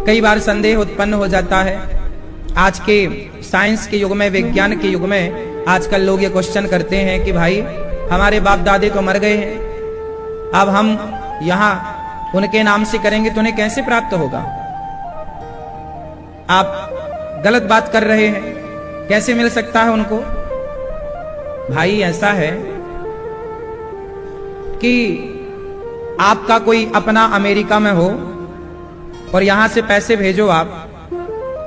कई बार संदेह उत्पन्न हो जाता है। आज के साइंस के युग में, विज्ञान के युग में आजकल लोग ये क्वेश्चन करते हैं कि भाई हमारे बाप दादे तो मर गए हैं, अब हम यहाँ उनके नाम से करेंगे तो उन्हें कैसे प्राप्त होगा? आप गलत बात कर रहे हैं, कैसे मिल सकता है उनको? भाई ऐसा है कि आपका कोई अपना अमेरिका में हो और यहां से पैसे भेजो आप,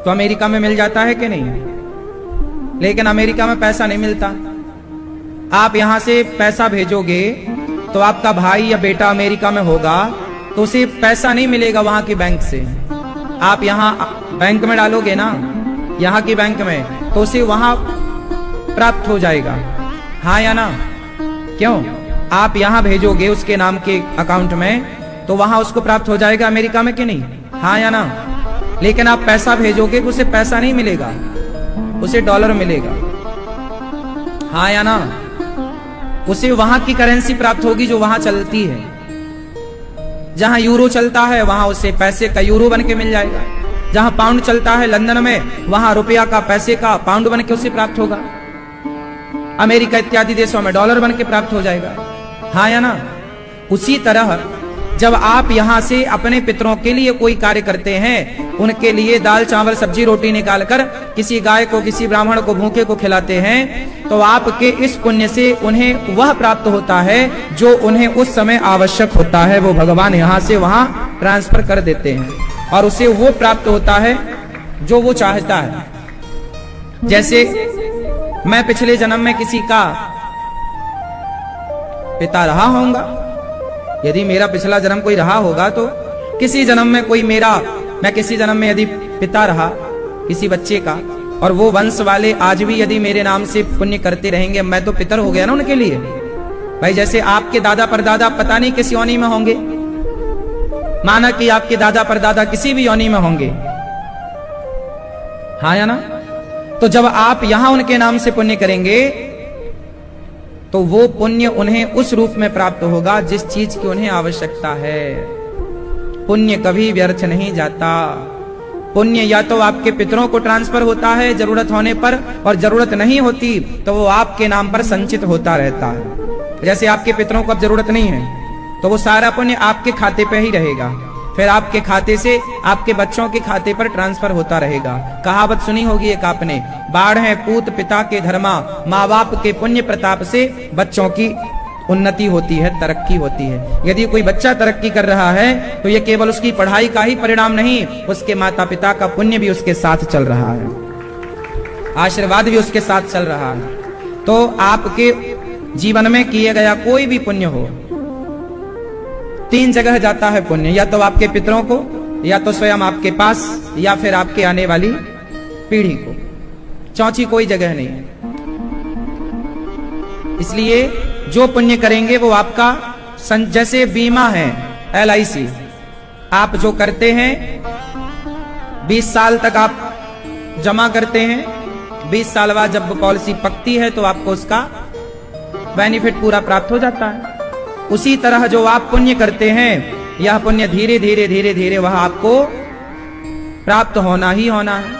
तो अमेरिका में मिल जाता है कि नहीं? लेकिन अमेरिका में पैसा नहीं मिलता। आप यहां से पैसा भेजोगे तो आपका भाई या बेटा अमेरिका में होगा तो उसे पैसा नहीं मिलेगा वहां की बैंक से। आप यहां बैंक में डालोगे ना, यहां की बैंक में, तो उसे वहां प्राप्त हो जाएगा। हाँ या ना? क्यों? आप यहां भेजोगे उसके नाम के अकाउंट में तो वहां उसको प्राप्त हो जाएगा अमेरिका में कि नहीं? हाँ या ना? लेकिन आप पैसा भेजोगे तो उसे पैसा नहीं मिलेगा, उसे डॉलर मिलेगा। हाँ या ना? उसे वहां की करेंसी प्राप्त होगी जो वहां चलती है। जहां यूरो चलता है वहां उसे पैसे का यूरो बन के मिल जाएगा। जहां पाउंड चलता है लंदन में, वहां रुपया का, पैसे का पाउंड बन के उसे प्राप्त होगा। अमेरिका इत्यादि देशों में डॉलर बन के प्राप्त हो जाएगा। हाँ या ना? उसी तरह जब आप यहां से अपने पितरों के लिए कोई कार्य करते हैं, उनके लिए दाल चावल सब्जी रोटी निकालकर किसी गाय को, किसी ब्राह्मण को, भूखे को खिलाते हैं, तो आपके इस पुण्य से उन्हें वह प्राप्त होता है जो उन्हें उस समय आवश्यक होता है। वो भगवान यहां से वहां ट्रांसफर कर देते हैं और उसे वो प्राप्त होता है जो वो चाहता है। जैसे मैं पिछले जन्म में किसी का पिता रहा होऊंगा, यदि मेरा पिछला जन्म कोई रहा होगा तो किसी जन्म में कोई मैं किसी जन्म में यदि पिता रहा किसी बच्चे का, और वो वंश वाले आज भी यदि मेरे नाम से पुण्य करते रहेंगे, मैं तो पितर हो गया ना उनके लिए। भाई जैसे आपके दादा परदादा पता नहीं किस योनि में होंगे, माना कि आपके दादा परदादा किसी भी योनि में होंगे। हाँ या ना? तो जब आप यहां उनके नाम से पुण्य करेंगे तो वो पुण्य उन्हें उस रूप में प्राप्त होगा जिस चीज की उन्हें आवश्यकता है। पुण्य कभी व्यर्थ नहीं जाता। पुण्य या तो आपके पितरों को ट्रांसफर होता है जरूरत होने पर, और जरूरत नहीं होती तो वो आपके नाम पर संचित होता रहता है। जैसे आपके पितरों को अब जरूरत नहीं है तो वो सारा पुण्य आपके खाते पे ही रहेगा, फिर आपके खाते से आपके बच्चों के खाते पर ट्रांसफर होता रहेगा। कहावत सुनी होगी एक आपने, बाढ़ है पूत पिता के धर्मा, माँ बाप के पुण्य प्रताप से बच्चों की उन्नति होती है, तरक्की होती है। यदि कोई बच्चा तरक्की कर रहा है तो ये केवल उसकी पढ़ाई का ही परिणाम नहीं, उसके माता पिता का पुण्य भी उसके साथ चल रहा है, आशीर्वाद भी उसके साथ चल रहा है। तो आपके जीवन में किए गया कोई भी पुण्य हो, 3 जगह जाता है पुण्य, या तो आपके पितरों को, या तो स्वयं आपके पास, या फिर आपके आने वाली पीढ़ी को। चौथी कोई जगह नहीं है। इसलिए जो पुण्य करेंगे वो आपका जैसे बीमा है, LIC, आप जो करते हैं 20 साल तक आप जमा करते हैं, 20 साल बाद जब पॉलिसी पकती है तो आपको उसका बेनिफिट पूरा प्राप्त हो जाता है। उसी तरह जो आप पुण्य करते हैं, यह पुण्य धीरे धीरे धीरे धीरे वह आपको प्राप्त होना ही होना है।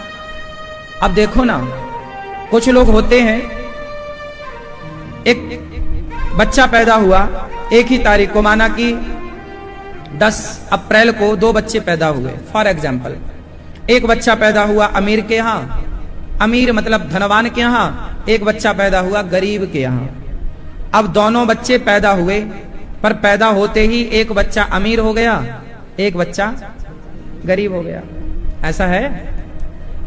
अब देखो ना, कुछ लोग होते हैं, एक बच्चा पैदा हुआ एक ही तारीख को, माना कि 10 अप्रैल को 2 बच्चे पैदा हुए फॉर एग्जाम्पल। एक बच्चा पैदा हुआ अमीर के यहाँ, अमीर मतलब धनवान के यहाँ, एक बच्चा पैदा हुआ गरीब के यहाँ। अब दोनों बच्चे पैदा हुए, पर पैदा होते ही एक बच्चा अमीर हो गया, एक बच्चा गरीब हो गया। ऐसा है?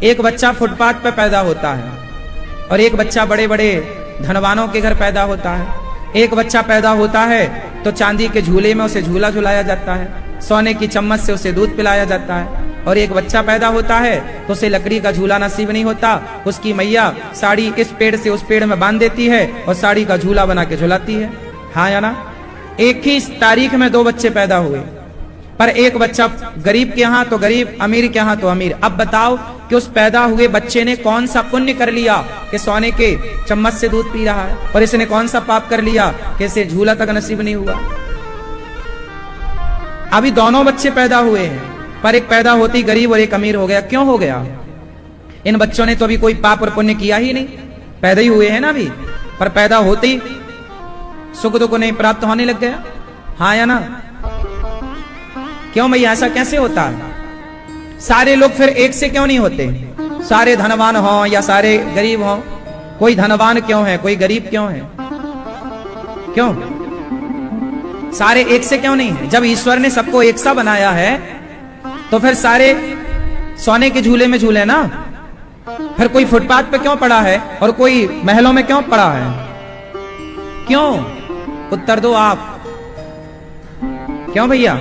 एक बच्चा फुटपाथ पे पैदा होता है और एक बच्चा बड़े बड़े धनवानों के घर पैदा होता है। एक बच्चा पैदा होता है तो चांदी के झूले में उसे झूला झुलाया जाता है, सोने की चम्मच से उसे दूध पिलाया जाता है। और एक बच्चा पैदा होता है तो उसे लकड़ी का झूला नसीब नहीं होता, उसकी मैया साड़ी इस पेड़ से उस पेड़ में बांध देती है और साड़ी का झूला बना के झुलाती है। हाँ या ना? एक ही तारीख में 2 बच्चे पैदा हुए, पर एक बच्चा गरीब के यहाँ तो गरीब, अमीर के यहाँ तो अमीर। अब बताओ कि उस पैदा हुए बच्चे ने कौन सा पुण्य कर लिया कि सोने के चम्मच से दूध पी रहा है, और इसने कौन सा पाप कर लिया कि इसे झूला तक नसीब नहीं हुआ। अभी दोनों बच्चे पैदा हुए हैं, पर एक पैदा होती गरीब और एक अमीर हो गया। क्यों हो गया? इन बच्चों ने तो अभी कोई पाप और पुण्य किया ही नहीं, पैदा ही हुए हैं ना अभी, पर पैदा होते ही सुख दुख नहीं प्राप्त होने लग गया। हाँ या ना? क्यों भैया, ऐसा कैसे होता है? सारे लोग फिर एक से क्यों नहीं होते? सारे धनवान हो या सारे गरीब हो, कोई धनवान क्यों है, कोई गरीब क्यों है? क्यों सारे एक से क्यों नहीं है? जब ईश्वर ने सबको एक सा बनाया है तो फिर सारे सोने के झूले में झूले ना। फिर कोई फुटपाथ पे क्यों पड़ा है और कोई महलों में क्यों पड़ा है? क्यों? उत्तर दो आप। क्यों भैया,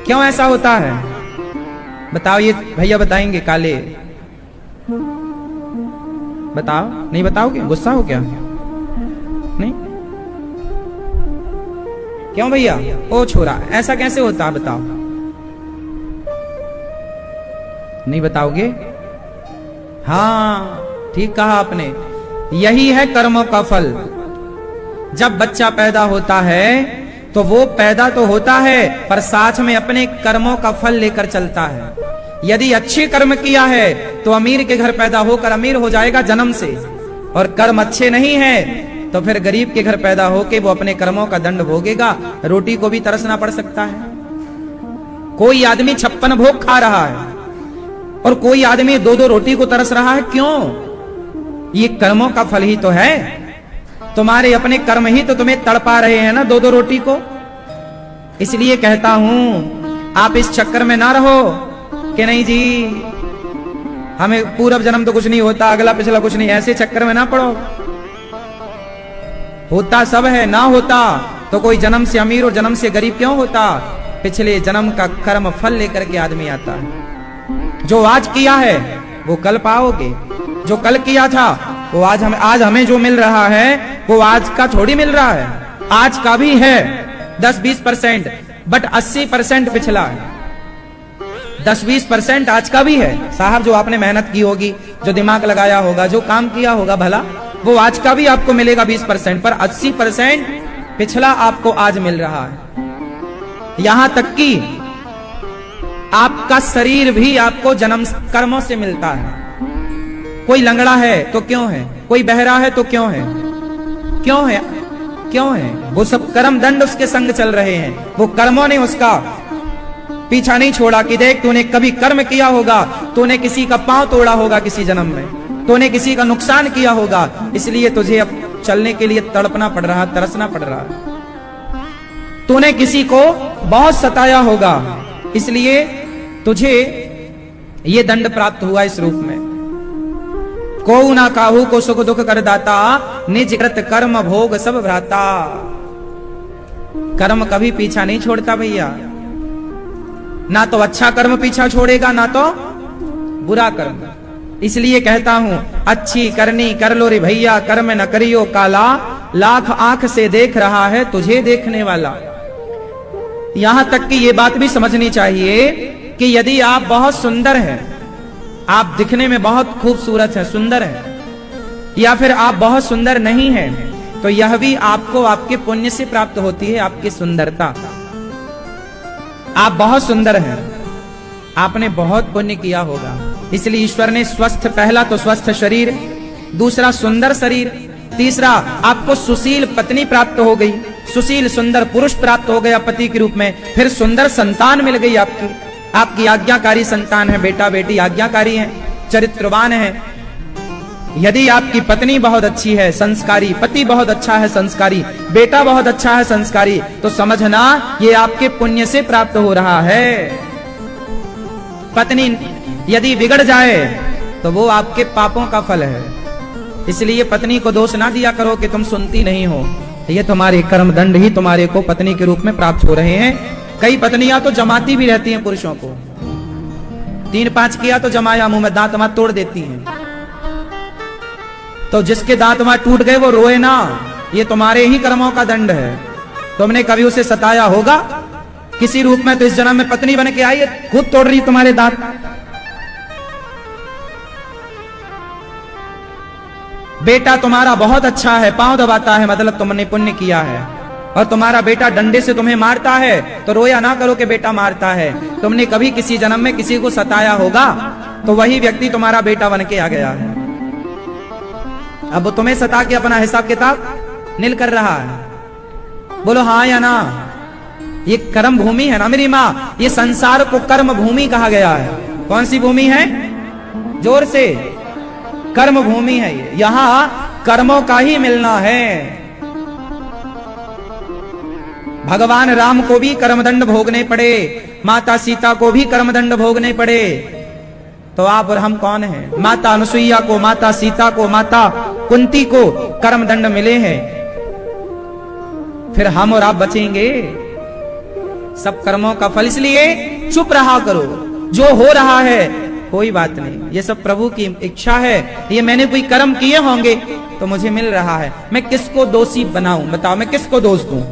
क्यों ऐसा होता है? बताओ, ये भैया बताएंगे काले। बताओ, नहीं बताओगे? गुस्सा हो क्या? नहीं, क्यों भैया? ओ छोरा, ऐसा कैसे होता है बताओ? नहीं बताओगे? हाँ, ठीक कहा आपने, यही है कर्मों का फल। जब बच्चा पैदा होता है तो वो पैदा तो होता है पर साथ में अपने कर्मों का फल लेकर चलता है। यदि अच्छे कर्म किया है तो अमीर के घर पैदा होकर अमीर हो जाएगा जन्म से, और कर्म अच्छे नहीं है तो फिर गरीब के घर पैदा होके वो अपने कर्मों का दंड भोगेगा। रोटी को भी तरसना पड़ सकता है। कोई आदमी 56 भोग खा रहा है और कोई आदमी 2-2 रोटी को तरस रहा है। क्यों? ये कर्मों का फल ही तो है। तुम्हारे अपने कर्म ही तो तुम्हें तड़पा रहे हैं ना 2-2 रोटी को। इसलिए कहता हूं, आप इस चक्कर में ना रहो कि नहीं जी हमें पूर्व जन्म तो कुछ नहीं होता, अगला पिछला कुछ नहीं, ऐसे चक्कर में ना पड़ो। होता सब है, ना होता तो कोई जन्म से अमीर और जन्म से गरीब क्यों होता? पिछले जन्म का कर्म फल लेकर के आदमी आता है। जो आज किया है वो कल पाओगे, जो कल किया था वो आज हमें जो मिल रहा है वो आज का थोड़ी मिल रहा है। आज का भी है 10-20%, बट 80% पिछला है। 10-20% आज का भी है साहब, जो आपने मेहनत की होगी, जो दिमाग लगाया होगा, जो काम किया होगा भला, वो आज का भी आपको मिलेगा 20%, पर 80% पिछला आपको आज मिल रहा है। यहां तक कि आपका शरीर भी आपको जन्म कर्मों से मिलता है। कोई लंगड़ा है तो क्यों है? कोई बहरा है तो क्यों है? क्यों है? क्यों है? वो सब कर्म दंड उसके संग चल रहे हैं। वो कर्मों ने उसका पीछा नहीं छोड़ा कि देख तूने कभी कर्म किया होगा, तूने किसी का पांव तोड़ा होगा किसी जन्म में, तूने किसी का नुकसान किया होगा, इसलिए तुझे अब चलने के लिए तड़पना पड़ रहा, तरसना पड़ रहा। तूने किसी को बहुत सताया होगा, इसलिए तुझे ये दंड प्राप्त हुआ इस रूप में। को ना काहू को सुख दुख कर दाता, निज कृत कर्म भोग सब भ्राता। कर्म कभी पीछा नहीं छोड़ता भैया, ना तो अच्छा कर्म पीछा छोड़ेगा ना तो बुरा कर्म। इसलिए कहता हूं, अच्छी करनी कर लो रे भैया, कर्म न करियो काला, लाख आंख से देख रहा है तुझे देखने वाला। यहां तक कि ये बात भी समझनी चाहिए कि यदि आप बहुत सुंदर हैं, आप दिखने में बहुत खूबसूरत हैं, सुंदर हैं, या फिर आप बहुत सुंदर नहीं हैं, तो यह भी आपको आपके पुण्य से प्राप्त होती है, आपकी सुंदरता। आप बहुत सुंदर हैं, आपने बहुत पुण्य किया होगा, इसलिए ईश्वर ने स्वस्थ, पहला तो स्वस्थ शरीर, दूसरा सुंदर शरीर, तीसरा आपको सुशील पत्नी प्राप्त हो गई, सुशील सुंदर पुरुष प्राप्त हो गया पति के रूप में, फिर सुंदर संतान मिल गई आपकी आज्ञाकारी संतान है, बेटा बेटी आज्ञाकारी है, चरित्रवान है। यदि आपकी पत्नी बहुत अच्छी है, संस्कारी, पति बहुत अच्छा है, संस्कारी, बेटा बहुत अच्छा है, संस्कारी, तो समझना ये आपके पुण्य से प्राप्त हो रहा है। पत्नी यदि बिगड़ जाए तो वो आपके पापों का फल है। इसलिए पत्नी को दोष ना दिया करो कि तुम सुनती नहीं हो, ये तुम्हारे कर्म दंड ही तुम्हारे को पत्नी के रूप में प्राप्त हो रहे हैं। कई पत्नियां तो जमाती भी रहती हैं पुरुषों को, 3-5 किया तो जमाया, मुंह में दांत वांत तोड़ देती हैं। तो जिसके दांत वांत टूट गए वो रोए ना, ये तुम्हारे ही कर्मों का दंड है। तुमने कभी उसे सताया होगा किसी रूप में, तो इस जन्म में पत्नी बन के आई, खुद तोड़ रही तुम्हारे दांत। बेटा तुम्हारा बहुत अच्छा है, पांव दबाता है, मतलब तुमने पुण्य किया है। और तुम्हारा बेटा डंडे से तुम्हें मारता है तो रोया ना करो कि बेटा मारता है। तुमने कभी किसी जन्म में किसी को सताया होगा तो वही व्यक्ति तुम्हारा बेटा बन के आ गया है। अब वो तुम्हें सता के अपना हिसाब किताब नील कर रहा है। बोलो हाँ या ना? ये कर्म भूमि है ना मेरी माँ। ये संसार को कर्म भूमि कहा गया है। कौन सी भूमि है? जोर से, कर्म भूमि है ये। यहां कर्मों का ही मिलना है। भगवान राम को भी कर्मदंड भोगने पड़े, माता सीता को भी कर्मदंड भोगने पड़े, तो आप और हम कौन हैं? माता अनुसुईया को, माता सीता को, माता कुंती को कर्मदंड मिले हैं, फिर हम और आप बचेंगे? सब कर्मों का फल। इसलिए चुप रहा करो। जो हो रहा है कोई बात नहीं, ये सब प्रभु की इच्छा है। ये मैंने कोई कर्म किए होंगे तो मुझे मिल रहा है। मैं किसको दोषी बनाऊं? बताओ, मैं किसको दोष दूं?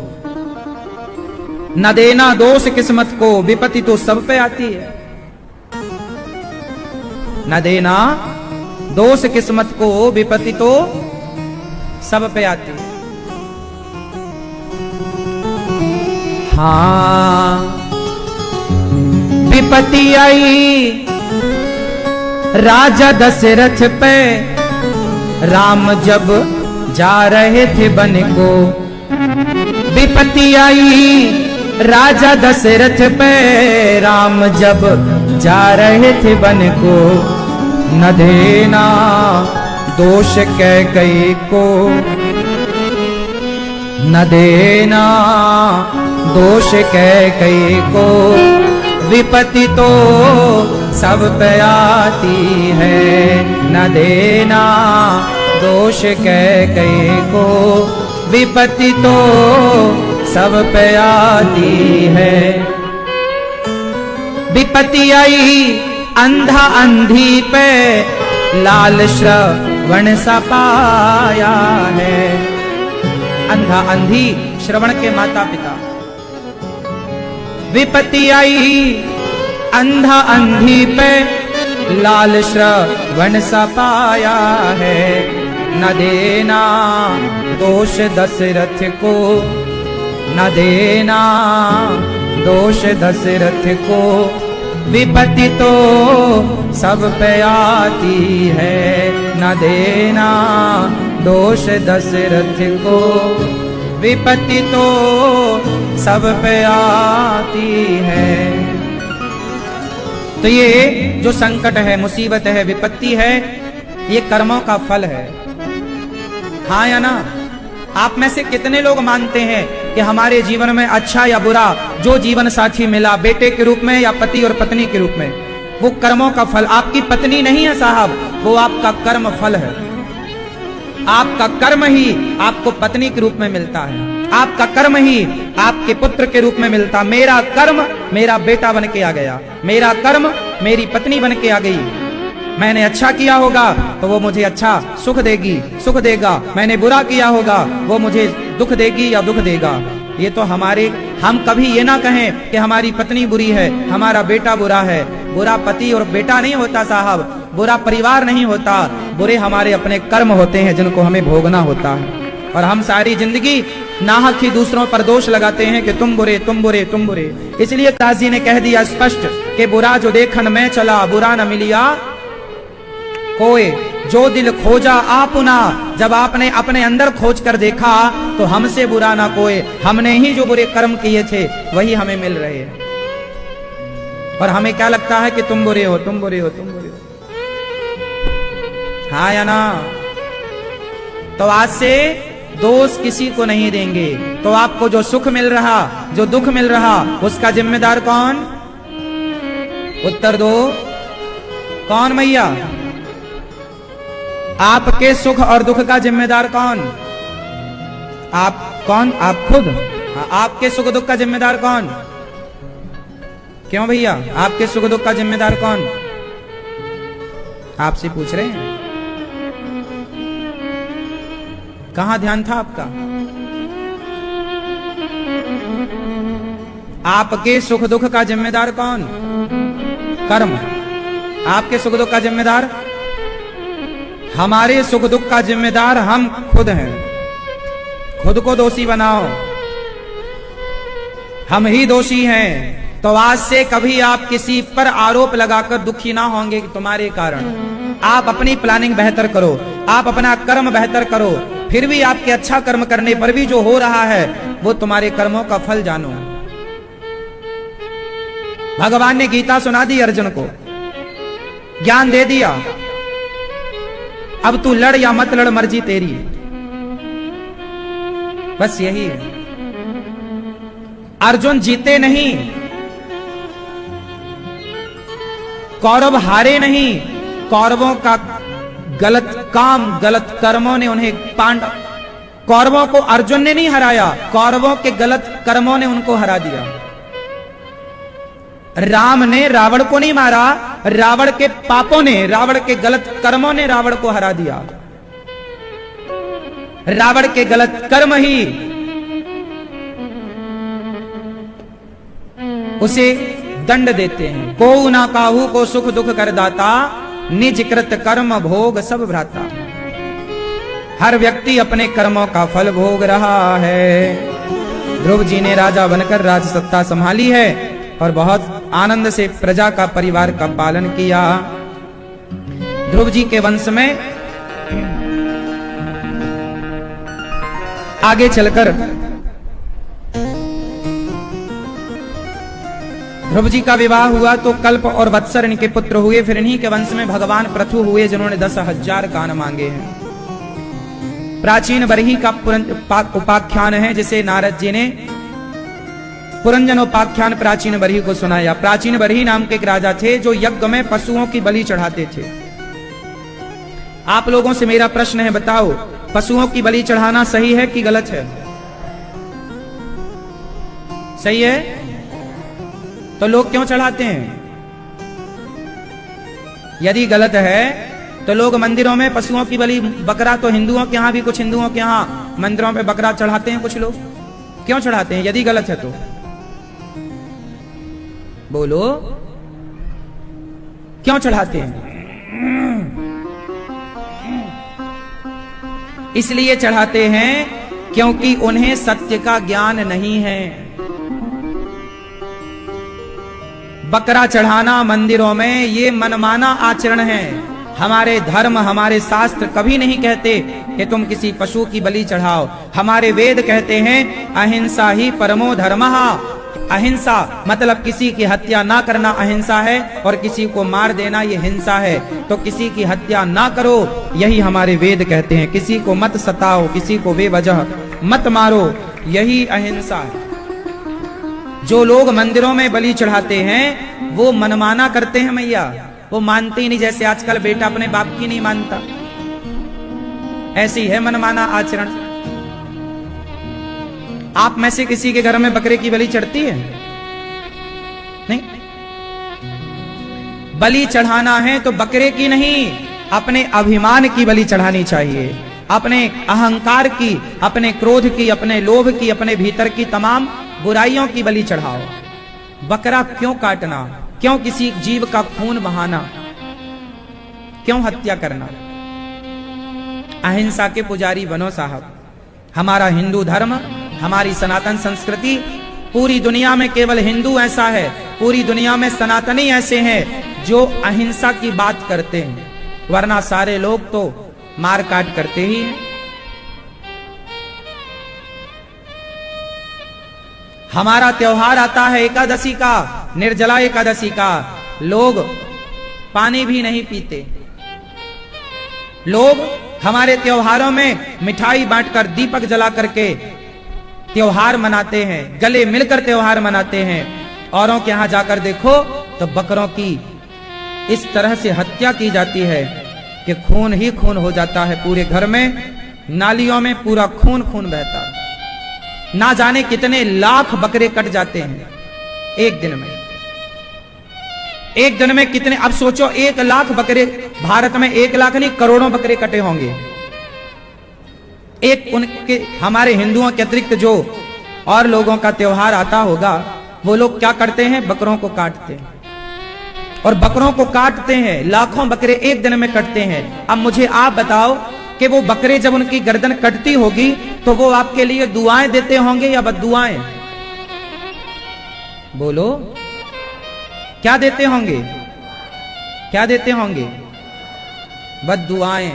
न देना दोष किस्मत को, विपत्ति तो सब पे आती है। न देना दोष किस्मत को, विपत्ति तो सब पे आती है। हाँ, विपत्ति आई राजा दशरथ पे, राम जब जा रहे थे वन को। विपत्ति आई राजा दशरथ पे, राम जब जा रहे थे वन को। न देना दोष कैकेयी को, न देना दोष कैकेयी को, विपत्ति तो सब पे आती है। न देना दोष कैकेयी को, विपत्ति तो सब पे आती है। विपत्ति आई अंधा अंधी पे, लाल श्रवण सा पाया है। अंधा अंधी श्रवण के माता पिता। विपत्ति आई अंधा अंधी पे, लाल श्रवण सा पाया है। न देना दोष दशरथ को, न देना दोष दशरथ को, विपत्ति तो सब पे आती है। न देना दोष दशरथ को, विपत्ति तो सब पे आती है। तो ये जो संकट है, मुसीबत है, विपत्ति है, ये कर्मों का फल है। हाँ या ना? आप में से कितने लोग मानते हैं कि हमारे जीवन में अच्छा या बुरा जो जीवन साथी मिला, बेटे के रूप में या पति और पत्नी के रूप में, वो कर्मों का फल। आपकी पत्नी नहीं है साहब, वो आपका कर्म फल है। आपका कर्म ही आपको पत्नी के रूप में मिलता है, आपका कर्म ही आपके पुत्र के रूप में मिलता। मेरा कर्म मेरा बेटा बन के आ गया, मेरा कर्म मेरी पत्नी बन के आ गई। मैंने अच्छा किया होगा तो वो मुझे अच्छा सुख देगी, सुख देगा। मैंने बुरा किया होगा वो मुझे दुख देगी या दुख देगा। ये तो हम कभी ये ना कहें कि हमारी पत्नी बुरी है, हमारा बेटा बुरा है। बुरा पति और बेटा नहीं होता साहब, बुरा परिवार नहीं होता, बुरे हमारे अपने कर्म होते हैं जिनको हमें भोगना होता है। और हम सारी जिंदगी नाहक ही दूसरों पर दोष लगाते हैं कि तुम बुरे, तुम बुरे, तुम बुरे। इसलिए काजी ने कह दिया स्पष्ट कि बुरा जो देखन में चला, बुरा न मिलिया कोई, जो दिल खोजा आपुना। जब आपने अपने अंदर खोज कर देखा तो हमसे बुरा ना कोई। हमने ही जो बुरे कर्म किए थे वही हमें मिल रहे हैं। और हमें क्या लगता है कि तुम बुरे हो, तुम बुरे हो, तुम बुरे हो। हाँ या ना? तो आज से दोष किसी को नहीं देंगे। तो आपको जो सुख मिल रहा, जो दुख मिल रहा, उसका जिम्मेदार कौन? उत्तर दो, कौन मैया? आपके सुख और दुख का जिम्मेदार कौन? आप कौन? आप खुद। आपके सुख दुख का जिम्मेदार कौन? क्यों भैया, आपके सुख दुख का जिम्मेदार कौन? आपसे पूछ रहे हैं। कहां ध्यान था आपका? आपके सुख दुख का जिम्मेदार कौन? कर्म। आपके सुख दुख का जिम्मेदार? हमारे सुख दुख का जिम्मेदार हम खुद हैं। खुद को दोषी बनाओ। हम ही दोषी हैं। तो आज से कभी आप किसी पर आरोप लगाकर दुखी ना होंगे कि तुम्हारे कारण। आप अपनी प्लानिंग बेहतर करो, आप अपना कर्म बेहतर करो, फिर भी आपके अच्छा कर्म करने पर भी जो हो रहा है वो तुम्हारे कर्मों का फल जानो। भगवान ने गीता सुना दी अर्जुन को, ज्ञान दे दिया, अब तू लड़ या मत लड़ मर्जी तेरी। बस यही है। अर्जुन जीते नहीं, कौरव हारे नहीं। कौरवों का गलत काम, गलत कर्मों ने उन्हें कौरवों को अर्जुन ने नहीं हराया, कौरवों के गलत कर्मों ने उनको हरा दिया। राम ने रावण को नहीं मारा, रावण के पापों ने, रावण के गलत कर्मों ने रावण को हरा दिया। रावण के गलत कर्म ही उसे दंड देते हैं। को ना काहू को सुख दुख कर दाता, निज कृत कर्म भोग सब भ्राता। हर व्यक्ति अपने कर्मों का फल भोग रहा है। ध्रुव जी ने राजा बनकर राज सत्ता संभाली है और बहुत आनंद से प्रजा का, परिवार का पालन किया। ध्रुव जी के वंश में आगे चलकर ध्रुव जी का विवाह हुआ तो कल्प और वत्सर इनके पुत्र हुए। फिर इन्हीं के वंश में भगवान पृथु हुए, जिन्होंने 10,000 कान मांगे हैं। प्राचीन बरही का उपाख्यान है, जिसे नारद जी ने पुरंजन उपाख्यान प्राचीन बरही को सुनाया। प्राचीन बरही नाम के एक राजा थे जो यज्ञ में पशुओं की बलि चढ़ाते थे। आप लोगों से मेरा प्रश्न है, बताओ पशुओं की बलि चढ़ाना सही है कि गलत है? सही है तो लोग क्यों चढ़ाते हैं? यदि गलत है तो लोग मंदिरों में पशुओं की बलि, बकरा तो हिंदुओं के यहां भी, कुछ हिंदुओं के यहां मंदिरों में बकरा चढ़ाते हैं कुछ लोग। क्यों चढ़ाते हैं यदि गलत है तो? बोलो क्यों चढ़ाते हैं? इसलिए चढ़ाते हैं क्योंकि उन्हें सत्य का ज्ञान नहीं है। बकरा चढ़ाना मंदिरों में ये मनमाना आचरण है। हमारे धर्म, हमारे शास्त्र कभी नहीं कहते कि तुम किसी पशु की बलि चढ़ाओ। हमारे वेद कहते हैं अहिंसा ही परमो धर्मः। अहिंसा मतलब किसी की हत्या ना करना अहिंसा है, और किसी को मार देना ये हिंसा है। तो किसी की हत्या ना करो, यही हमारे वेद कहते हैं। किसी को मत सताओ, किसी को बेवजह मत मारो, यही अहिंसा है। जो लोग मंदिरों में बलि चढ़ाते हैं वो मनमाना करते हैं मैया, वो मानते ही नहीं। जैसे आजकल बेटा अपने बाप की नहीं मानता, ऐसी है मनमाना आचरण। आप में से किसी के घर में बकरे की बलि चढ़ती है? नहीं। बलि चढ़ाना है तो बकरे की नहीं, अपने अभिमान की बलि चढ़ानी चाहिए। अपने अहंकार की, अपने क्रोध की, अपने लोभ की, अपने भीतर की तमाम बुराइयों की बलि चढ़ाओ। बकरा क्यों काटना? क्यों किसी जीव का खून बहाना? क्यों हत्या करना? अहिंसा के पुजारी बनो साहब। हमारा हिंदू धर्म, हमारी सनातन संस्कृति, पूरी दुनिया में केवल हिंदू ऐसा है, पूरी दुनिया में सनातनी ऐसे हैं जो अहिंसा की बात करते हैं, वरना सारे लोग तो मार काट करते ही हैं। हमारा त्योहार आता है एकादशी का, निर्जला एकादशी का, लोग पानी भी नहीं पीते। लोग हमारे त्योहारों में मिठाई बांटकर, दीपक जला करके त्योहार मनाते हैं, गले मिलकर त्योहार मनाते हैं। औरों के यहां जाकर देखो तो बकरों की इस तरह से हत्या की जाती है कि खून ही खून हो जाता है। पूरे घर में, नालियों में पूरा खून खून बहता है। ना जाने कितने लाख बकरे कट जाते हैं एक दिन में। एक दिन में कितने, अब सोचो 1 लाख बकरे, भारत में 1 लाख नहीं करोड़ों बकरे कटे होंगे। एक उनके, हमारे हिंदुओं के अतिरिक्त जो और लोगों का त्योहार आता होगा, वो लोग क्या करते हैं? बकरों को काटते हैं, और बकरों को काटते हैं, लाखों बकरे एक दिन में कटते हैं। अब मुझे आप बताओ कि वो बकरे जब उनकी गर्दन कटती होगी तो वो आपके लिए दुआएं देते होंगे या बद्दुआएं? बोलो, क्या देते होंगे? क्या देते होंगे? बद्दुआएं।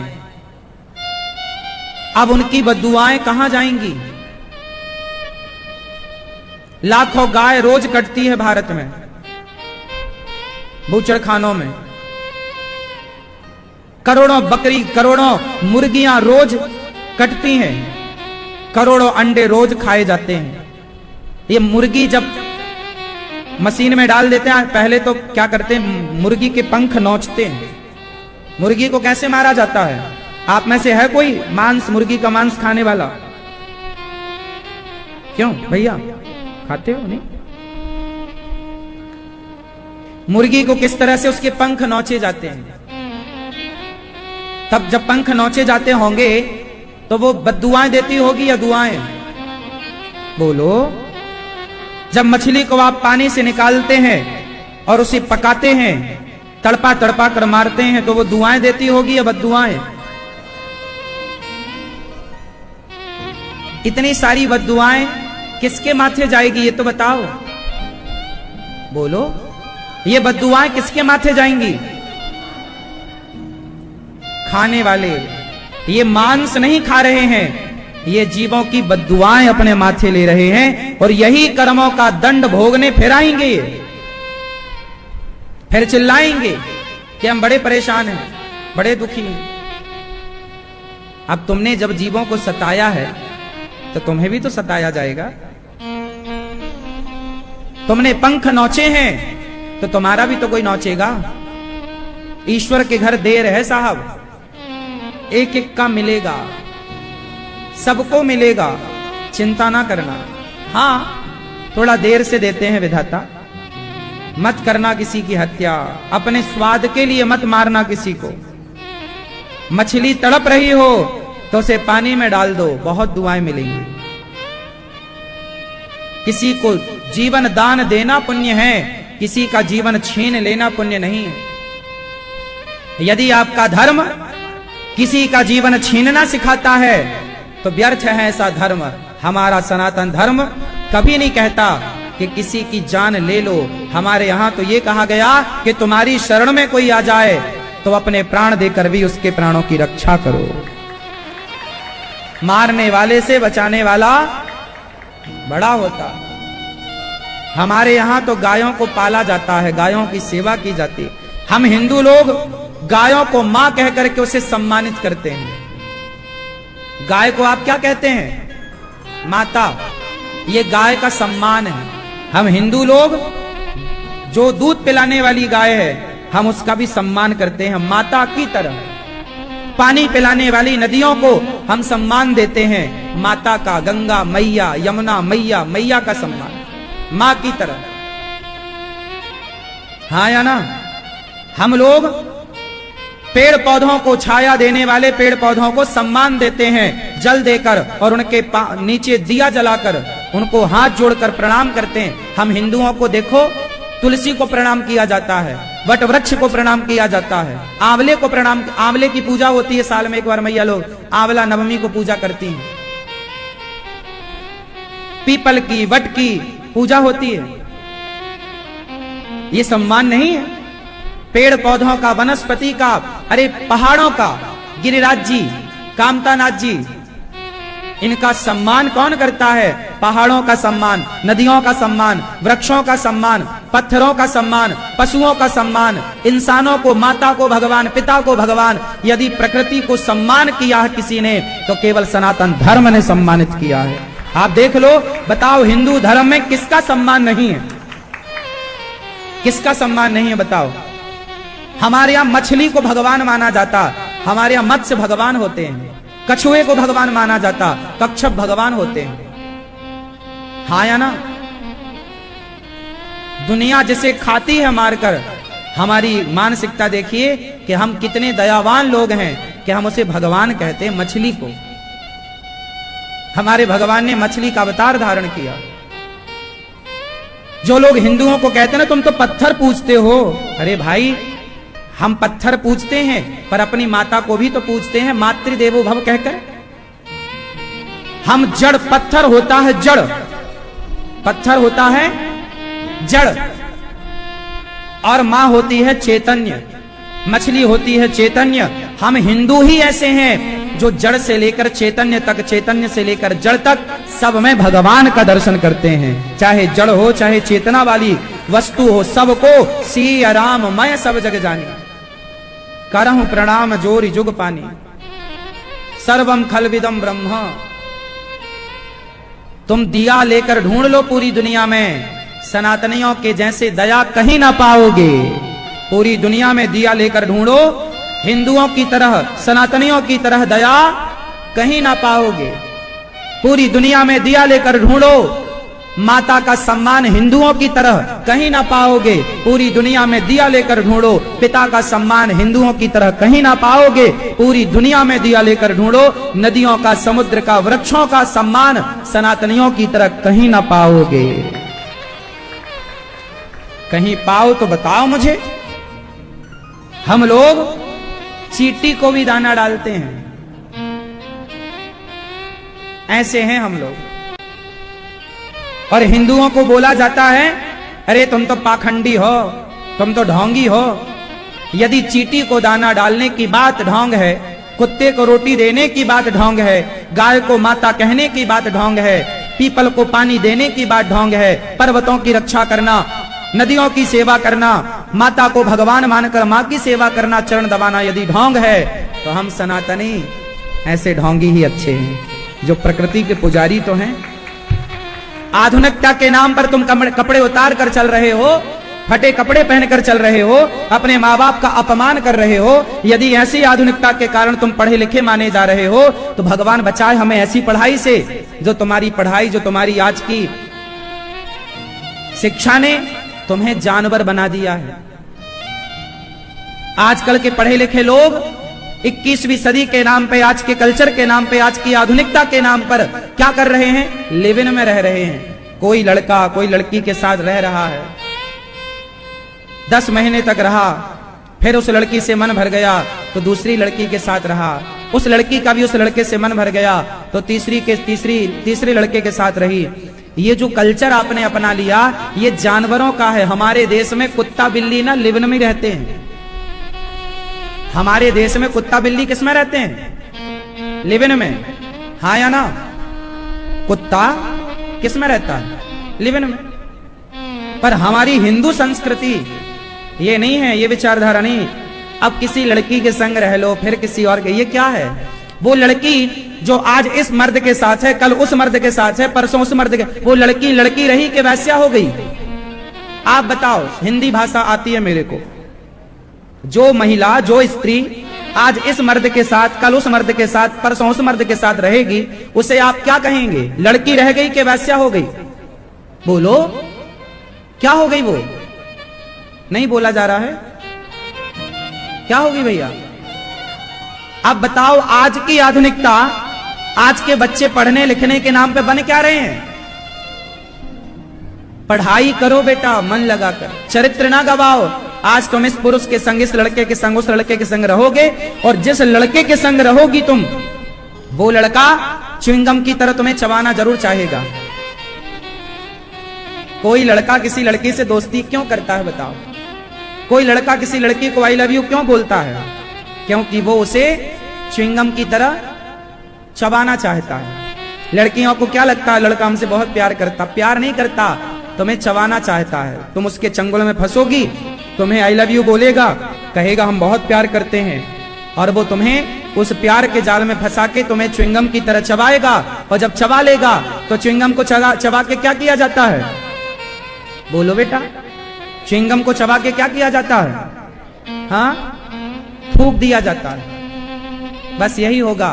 अब उनकी बद्दुआएं कहां जाएंगी? लाखों गाय रोज कटती है भारत में, बूचड़खानों में। करोड़ों बकरी, करोड़ों मुर्गियां रोज कटती हैं, करोड़ों अंडे रोज खाए जाते हैं। ये मुर्गी जब मशीन में डाल देते हैं, पहले तो क्या करते हैं, मुर्गी के पंख नोचते हैं। मुर्गी को कैसे मारा जाता है? आप में से है कोई मांस, मुर्गी का मांस खाने वाला? क्यों भैया, खाते हो नहीं? मुर्गी को किस तरह से उसके पंख नोचे जाते हैं। तब जब पंख नोचे जाते होंगे तो वो बद्दुआएं देती होगी या दुआएं? बोलो। जब मछली को आप पानी से निकालते हैं और उसे पकाते हैं, तड़पा तड़पा कर मारते हैं, तो वो दुआएं देती होगी या बद्दुआएं? इतनी सारी बद्दुआएं किसके माथे जाएगी, ये तो बताओ। बोलो, ये बद्दुआएं किसके माथे जाएंगी? खाने वाले। ये मांस नहीं खा रहे हैं, ये जीवों की बद्दुआएं अपने माथे ले रहे हैं, और यही कर्मों का दंड भोगने फिर आएंगे। फिर चिल्लाएंगे कि हम बड़े परेशान हैं, बड़े दुखी हैं। अब तुमने जब जीवों को सताया है तो तुम्हें भी तो सताया जाएगा। तुमने पंख नोचे हैं तो तुम्हारा भी तो कोई नोचेगा। ईश्वर के घर देर है साहब, एक एक का मिलेगा, सबको मिलेगा, चिंता ना करना। हाँ, थोड़ा देर से देते हैं विधाता। मत करना किसी की हत्या, अपने स्वाद के लिए मत मारना किसी को। मछली तड़प रही हो तो उसे पानी में डाल दो, बहुत दुआएं मिलेंगी। किसी को जीवन दान देना पुण्य है, किसी का जीवन छीन लेना पुण्य नहीं है। यदि आपका धर्म किसी का जीवन छीनना सिखाता है तो व्यर्थ है ऐसा धर्म। हमारा सनातन धर्म कभी नहीं कहता कि किसी की जान ले लो। हमारे यहां तो ये कहा गया कि तुम्हारी शरण में कोई आ जाए तो अपने प्राण देकर भी उसके प्राणों की रक्षा करो। मारने वाले से बचाने वाला बड़ा होता। हमारे यहां तो गायों को पाला जाता है, गायों की सेवा की जाती। हम हिंदू लोग गायों को मां कह करके उसे सम्मानित करते हैं। गाय को आप क्या कहते हैं? माता। ये गाय का सम्मान है। हम हिंदू लोग जो दूध पिलाने वाली गाय है, हम उसका भी सम्मान करते हैं माता की तरह। पानी पिलाने वाली नदियों को हम सम्मान देते हैं माता का। गंगा मैया, यमुना मैया, मैया का सम्मान मां की तरह। हाँ या ना? हम लोग पेड़ पौधों को, छाया देने वाले पेड़ पौधों को सम्मान देते हैं, जल देकर और उनके नीचे दिया जलाकर उनको हाथ जोड़कर प्रणाम करते हैं। हम हिंदुओं को देखो, तुलसी को प्रणाम किया जाता है, वट वृक्ष को प्रणाम किया जाता है, आंवले को प्रणाम, आंवले की पूजा होती है साल में एक बार। मैया लोग आंवला नवमी को पूजा करती हैं। पीपल की, वट की पूजा होती है। ये सम्मान नहीं है? पेड़ पौधों का, वनस्पति का, अरे पहाड़ों का, गिरिराज जी, कामतानाथ जी, इनका सम्मान कौन करता है? पहाड़ों का सम्मान, नदियों का सम्मान, वृक्षों का सम्मान, पत्थरों का सम्मान, पशुओं का सम्मान, इंसानों को, माता को भगवान, पिता को भगवान। यदि प्रकृति को सम्मान किया है किसी ने तो केवल सनातन धर्म ने सम्मानित किया है। आप देख लो, बताओ हिंदू धर्म में किसका सम्मान नहीं है? किसका सम्मान नहीं है बताओ? हमारे यहां मछली को भगवान माना जाता, हमारे यहां मत्स्य भगवान होते हैं। कछुए को भगवान माना जाता, कच्छप भगवान होते हैं। हाँ या ना? दुनिया जिसे खाती है मारकर, हमारी मानसिकता देखिए कि हम कितने दयावान लोग हैं कि हम उसे भगवान कहते हैं, मछली को। हमारे भगवान ने मछली का अवतार धारण किया। जो लोग हिंदुओं को कहते हैं ना तुम तो पत्थर पूजते हो, अरे भाई हम पत्थर पूजते हैं पर अपनी माता को भी तो पूजते हैं, मातृदेवो भव कहकर। हम जड़, पत्थर होता है जड़, पत्थर होता है जड़, और मां होती है चैतन्य, मछली होती है चैतन्य। हम हिंदू ही ऐसे हैं जो जड़ से लेकर चैतन्य तक, चैतन्य से लेकर जड़ तक सब में भगवान का दर्शन करते हैं। चाहे जड़ हो चाहे चेतना वाली वस्तु हो, सबको सिया राम मैं सब जग जानी। करहूं प्रणाम जोरी जुग पानी, सर्वम खलविदम ब्रह्म। तुम दिया लेकर ढूंढ लो पूरी दुनिया में, सनातनियों के जैसे दया कहीं ना पाओगे। पूरी दुनिया में दिया लेकर ढूंढो, हिंदुओं की तरह, सनातनियों की तरह दया कहीं ना पाओगे। पूरी दुनिया में दिया लेकर ढूंढो, माता का सम्मान हिंदुओं की तरह कहीं ना पाओगे। पूरी दुनिया में दिया लेकर ढूंढो, पिता का सम्मान हिंदुओं की तरह कहीं ना पाओगे। पूरी दुनिया में दिया लेकर ढूंढो, नदियों का, समुद्र का, वृक्षों का सम्मान सनातनियों की तरह कहीं ना पाओगे। कहीं पाओ तो बताओ मुझे। हम लोग चींटी को भी दाना डालते हैं, ऐसे हैं हम लोग। और हिंदुओं को बोला जाता है, अरे तुम तो पाखंडी हो, तुम तो ढोंगी हो। यदि चींटी को दाना डालने की बात ढोंग है, कुत्ते को रोटी देने की बात ढोंग है, गाय को माता कहने की बात ढोंग है, पीपल को पानी देने की बात ढोंग है, पर्वतों की रक्षा करना, नदियों की सेवा करना, माता को भगवान मानकर मां की सेवा करना, चरण दबाना यदि ढोंग है, तो हम सनातनी ऐसे ढोंगी ही अच्छे हैं, जो प्रकृति के पुजारी तो हैं। आधुनिकता के नाम पर तुम कपड़े उतार कर चल रहे हो, फटे कपड़े पहनकर चल रहे हो, अपने माँ बाप का अपमान कर रहे हो। यदि ऐसी आधुनिकता के कारण तुम पढ़े लिखे माने जा रहे हो, तो भगवान बचाए हमें ऐसी पढ़ाई से, जो तुम्हारी पढ़ाई, जो तुम्हारी आज की शिक्षा ने तुम्हें जानवर बना दिया है। आजकल के पढ़े लिखे लोग 21वीं सदी के नाम पे, आज के कल्चर के नाम पे, आज की आधुनिकता के नाम पर क्या कर रहे हैं? लिव इन में रह रहे हैं। कोई लड़का कोई लड़की के साथ रह रहा है, 10 महीने तक रहा, फिर उस लड़की से मन भर गया तो दूसरी लड़की के साथ रहा, उस लड़की का भी उस लड़के से मन भर गया तो तीसरे लड़के के साथ रही। ये जो कल्चर आपने अपना लिया, ये जानवरों का है। हमारे देश में कुत्ता बिल्ली ना लिव इन में रहते हैं। हमारे देश में कुत्ता बिल्ली किस में रहते हैं? लिव इन में। हाँ या ना? कुत्ता किस में रहता है? लिव इन में। पर हमारी हिंदू संस्कृति ये नहीं है, ये विचारधारा नहीं। अब किसी लड़की के संग रह लो, फिर किसी और के, ये क्या है? वो लड़की जो आज इस मर्द के साथ है, कल उस मर्द के साथ है, परसों उस मर्द के, वो लड़की रही कि वैश्या हो गई? आप बताओ। हिंदी भाषा आती है मेरे को। जो महिला, जो स्त्री आज इस मर्द के साथ, कल उस मर्द के साथ, परसों उस मर्द के साथ रहेगी, उसे आप क्या कहेंगे? लड़की रह गई कि वैश्या हो गई? बोलो, क्या हो गई? वो नहीं बोला जा रहा है। क्या होगी भैया? अब बताओ, आज की आधुनिकता, आज के बच्चे पढ़ने लिखने के नाम पे बन क्या रहे हैं? पढ़ाई करो बेटा मन लगाकर, चरित्र ना गवाओ। आज तुम इस पुरुष के संग, इस लड़के के संग, उस लड़के के संग रहोगे, और जिस लड़के के संग रहोगी तुम, वो लड़का च्युइंगम की तरह तुम्हें चबाना जरूर चाहेगा। कोई लड़का किसी लड़की से दोस्ती क्यों करता है बताओ? कोई लड़का किसी लड़की को आई लव यू क्यों बोलता है? क्योंकि वो उसे च्युइंगम की तरह चबाना चाहता है। लड़कियों को क्या लगता है? लड़का हमसे बहुत प्यार करता। प्यार नहीं करता, तुम्हें चबाना चाहता है। तुम उसके चंगुल में फंसोगी, तुम्हें आई लव यू बोलेगा, कहेगा हम बहुत प्यार करते हैं, और वो तुम्हें उस प्यार के जाल में फंसा के तुम्हें च्युइंगम की तरह चबाएगा। और जब चबा लेगा तो च्युइंगम को चबा के क्या किया जाता है? बोलो बेटा, च्युइंगम को चबा के क्या किया जाता है? हाँ, थूक दिया जाता है। बस यही होगा।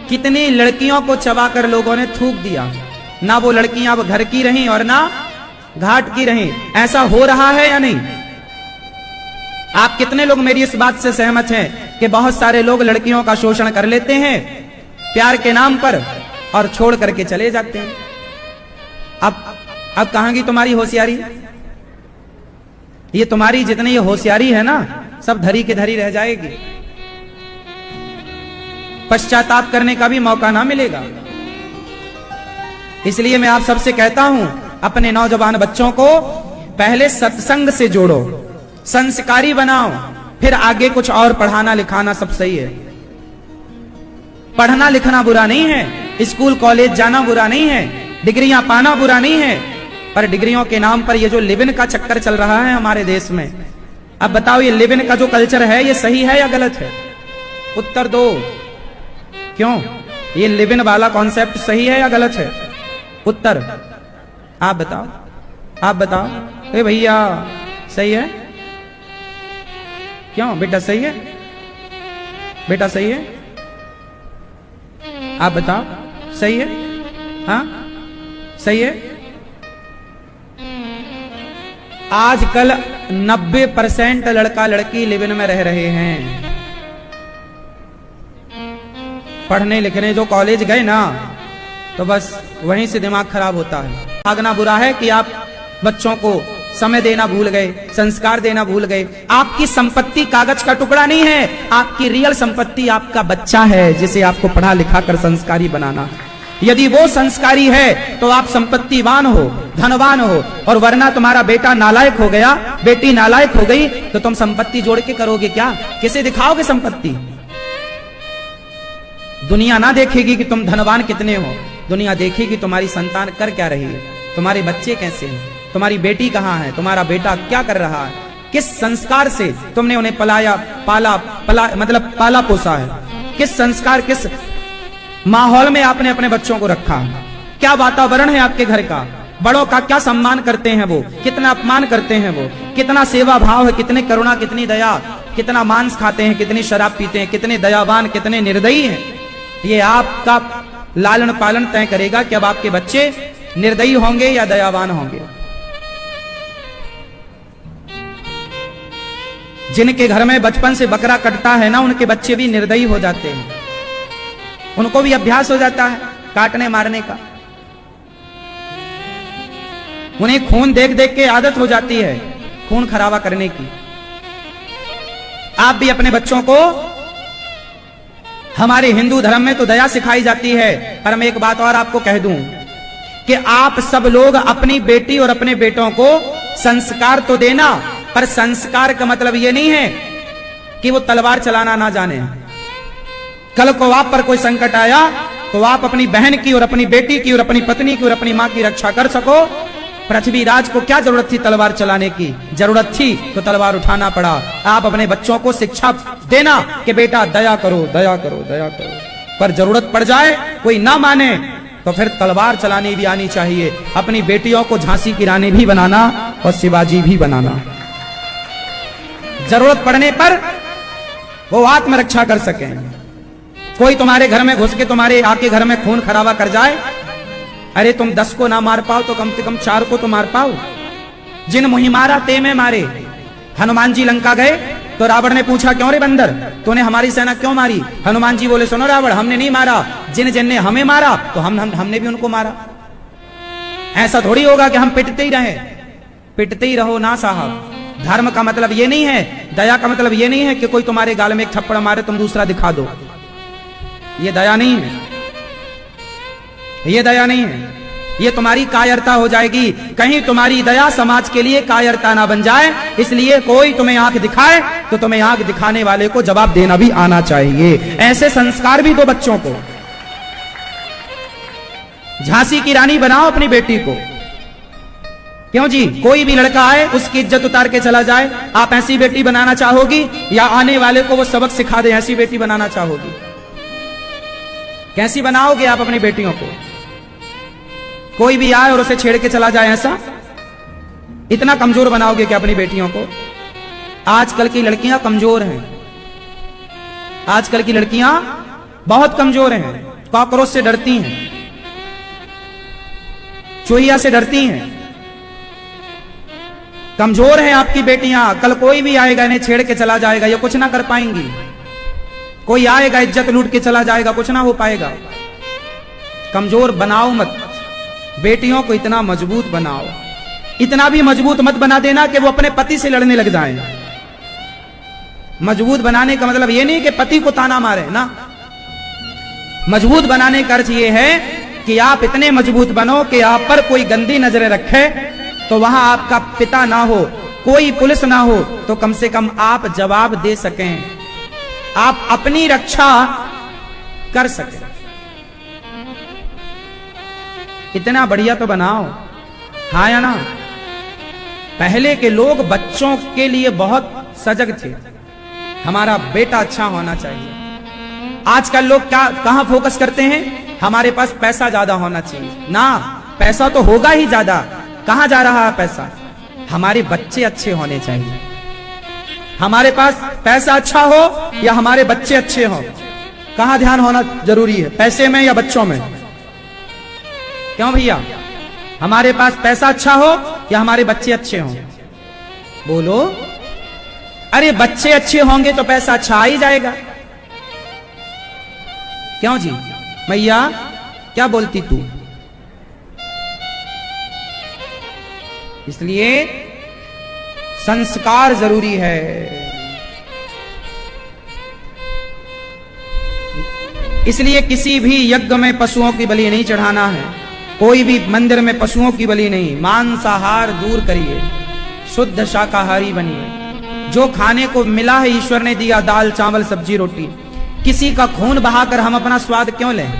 कितनी लड़कियों को चबाकर लोगों ने थूक दिया। ना वो लड़कियां अब घर की रहीं और ना घाट की रहीं। ऐसा हो रहा है या नहीं? आप कितने लोग मेरी इस बात से सहमत हैं कि बहुत सारे लोग लड़कियों का शोषण कर लेते हैं प्यार के नाम पर और छोड़ करके चले जाते हैं? अब कहां गई तुम्हारी होशियारी? ये तुम्हारी जितनी ये होशियारी है ना, सब धरी के धरी रह जाएगी। पश्चाताप करने का भी मौका ना मिलेगा। इसलिए मैं आप सबसे कहता हूं, अपने नौजवान बच्चों को पहले सत्संग से जोड़ो, संस्कारी बनाओ, फिर आगे कुछ और पढ़ाना लिखाना सब सही है। पढ़ना लिखना बुरा नहीं है, स्कूल कॉलेज जाना बुरा नहीं है, डिग्रियां पाना बुरा नहीं है, पर डिग्रियों के नाम पर ये जो लिव इन का चक्कर चल रहा है हमारे देश में, अब बताओ ये लिव इन का जो कल्चर है ये सही है या गलत है? उत्तर दो। क्यों? ये लिव इन वाला कॉन्सेप्ट सही है या गलत है? उत्तर आप बताओ, आप बताओ। अरे भैया सही है। क्यों बेटा सही है? बेटा सही है? आप बताओ सही है? हाँ सही है। आजकल 90% लड़का लड़की लिव इन में रह रहे हैं। पढ़ने लिखने जो कॉलेज गए ना तो बस वहीं से दिमाग खराब होता है। भागना बुरा है कि आप बच्चों को समय देना भूल गए, संस्कार देना भूल गए। आपकी संपत्ति कागज का टुकड़ा नहीं है, आपकी रियल संपत्ति आपका बच्चा है जिसे आपको पढ़ा लिखा कर संस्कारी बनाना है। यदि वो संस्कारी है तो आप संपत्तिवान हो, धनवान हो, और वरना तुम्हारा बेटा नालायक हो गया, बेटी नालायक हो गई तो तुम संपत्ति जोड़ के करोगे क्या? किसे दिखाओगे संपत्ति? दुनिया ना देखेगी कि तुम धनवान कितने हो, दुनिया देखेगी तुम्हारी संतान कर क्या रही है, तुम्हारे बच्चे कैसे हैं, तुम्हारी बेटी कहाँ है, तुम्हारा बेटा क्या कर रहा है, किस संस्कार से तुमने उन्हें पाला पोसा है, किस संस्कार किस माहौल में आपने अपने बच्चों को रखा है, क्या वातावरण है आपके घर का, बड़ों का क्या सम्मान करते हैं वो, कितना अपमान करते हैं वो, कितना सेवा भाव है, कितने करुणा, कितनी दया, कितना मांस खाते हैं, कितनी शराब पीते हैं, कितने दयावान, कितने निर्दयी हैं। ये आपका लालन पालन तय करेगा कि अब आपके बच्चे निर्दयी होंगे या दयावान होंगे। जिनके घर में बचपन से बकरा कटता है ना, उनके बच्चे भी निर्दयी हो जाते हैं, उनको भी अभ्यास हो जाता है काटने मारने का, उन्हें खून देख देख के आदत हो जाती है खून खराबा करने की। आप भी अपने बच्चों को, हमारे हिंदू धर्म में तो दया सिखाई जाती है, पर मैं एक बात और आपको कह दूं कि आप सब लोग अपनी बेटी और अपने बेटों को संस्कार तो देना, पर संस्कार का मतलब यह नहीं है कि वो तलवार चलाना ना जाने। कल को आप पर कोई संकट आया तो आप अपनी बहन की और अपनी बेटी की और अपनी पत्नी की और अपनी मां की रक्षा कर सको। पृथ्वीराज को क्या जरूरत थी तलवार चलाने की? जरूरत थी तो तलवार उठाना पड़ा। आप अपने बच्चों को शिक्षा देना कि बेटा दया करो, दया करो, दया करो, पर जरूरत पड़ जाए कोई ना माने तो फिर तलवार चलानी भी आनी चाहिए। अपनी बेटियों को झांसी की रानी भी बनाना और शिवाजी भी बनाना, जरूरत पड़ने पर वो आत्मरक्षा कर सकें। कोई तुम्हारे घर में घुस के तुम्हारे आके घर में खून खराबा कर जाए, अरे तुम 10 को ना मार पाओ तो कम से कम 4 को तो मार पाओ। जिन मुहि मारा ते में मारे। हनुमान जी लंका गए तो रावण ने पूछा क्यों रे बंदर, तूने हमारी सेना क्यों मारी? हनुमान जी बोले सुनो रावण, हमने नहीं मारा, जिन जिन ने हमें मारा तो हमने भी उनको मारा। ऐसा थोड़ी होगा कि हम पिटते ही रहे। पिटते ही रहो ना साहब। धर्म का मतलब ये नहीं है, दया का मतलब ये नहीं है कि कोई तुम्हारे गाल में एक थप्पड़ मारे तुम दूसरा दिखा दो। ये दया नहीं है, ये दया नहीं है, ये तुम्हारी कायरता हो जाएगी। कहीं तुम्हारी दया समाज के लिए कायरता ना बन जाए, इसलिए कोई तुम्हें आंख दिखाए तो तुम्हें आंख दिखाने वाले को जवाब देना भी आना चाहिए। ऐसे संस्कार भी दो बच्चों को। झांसी की रानी बनाओ अपनी बेटी को। क्यों जी? कोई भी लड़का आए उसकी इज्जत उतार के चला जाए। आप ऐसी बेटी बनाना चाहोगी या आने वाले को वो सबक सिखा दे ऐसी बेटी बनाना चाहोगी? कैसी बनाओगे आप अपनी बेटियों को? कोई भी आए और उसे छेड़ के चला जाए ऐसा? इतना कमजोर बनाओगे क्या अपनी बेटियों को? आजकल की लड़कियां कमजोर हैं, आजकल की लड़कियां बहुत कमजोर हैं। कॉकरोच से डरती हैं, चूहिया से डरती हैं। कमजोर हैं आपकी बेटियां। कल कोई भी आएगा इन्हें छेड़ के चला जाएगा, ये कुछ ना कर पाएंगी। कोई आएगा इज्जत लूट के चला जाएगा, कुछ ना हो पाएगा। कमजोर बनाओ मत बेटियों को, इतना मजबूत बनाओ। इतना भी मजबूत मत बना देना कि वो अपने पति से लड़ने लग जाएं। मजबूत बनाने का मतलब ये नहीं कि पति को ताना मारे ना। मजबूत बनाने का अर्थ ये है कि आप इतने मजबूत बनो कि आप पर कोई गंदी नजरें रखे तो वहां आपका पिता ना हो, कोई पुलिस ना हो, तो कम से कम आप जवाब दे सकें, आप अपनी रक्षा कर सकें। इतना बढ़िया तो बनाओ, हाँ या ना। पहले के लोग बच्चों के लिए बहुत सजग थे, हमारा बेटा अच्छा होना चाहिए। आजकल लोग क्या कहां फोकस करते हैं, हमारे पास पैसा ज्यादा होना चाहिए ना। पैसा तो होगा ही ज्यादा, कहां जा रहा है पैसा, हमारे बच्चे अच्छे होने चाहिए। हमारे पास पैसा अच्छा हो या हमारे बच्चे अच्छे हों, कहां ध्यान होना जरूरी है, पैसे में या बच्चों में? क्यों भैया, हमारे पास पैसा अच्छा हो या हमारे बच्चे अच्छे हों? बोलो। अरे बच्चे अच्छे होंगे तो पैसा अच्छा आ ही जाएगा। क्यों जी मैया, क्या बोलती तू? इसलिए संस्कार जरूरी है। इसलिए किसी भी यज्ञ में पशुओं की बलि नहीं चढ़ाना है, कोई भी मंदिर में पशुओं की बलि नहीं। मांसाहार दूर करिए, शुद्ध शाकाहारी बनिए। जो खाने को मिला है ईश्वर ने दिया, दाल चावल सब्जी रोटी, किसी का खून बहाकर हम अपना स्वाद क्यों लें?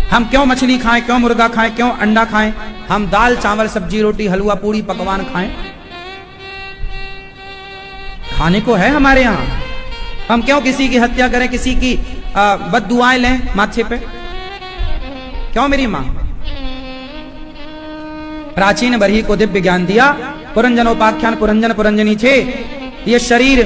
हम क्यों मछली खाएं, क्यों मुर्गा खाएं, क्यों अंडा खाएं? हम दाल चावल सब्जी रोटी हलवा पूड़ी पकवान खाएं। खाने को है हमारे यहां, हम क्यों किसी की हत्या करें, किसी की बद्दुआएं लें माथे पे? क्यों मेरी मां? प्राचीन बरही को दिव्य ज्ञान दिया, पुरंजनोपाख्यान पुरंजन पुरंजनी छे। ये शरीर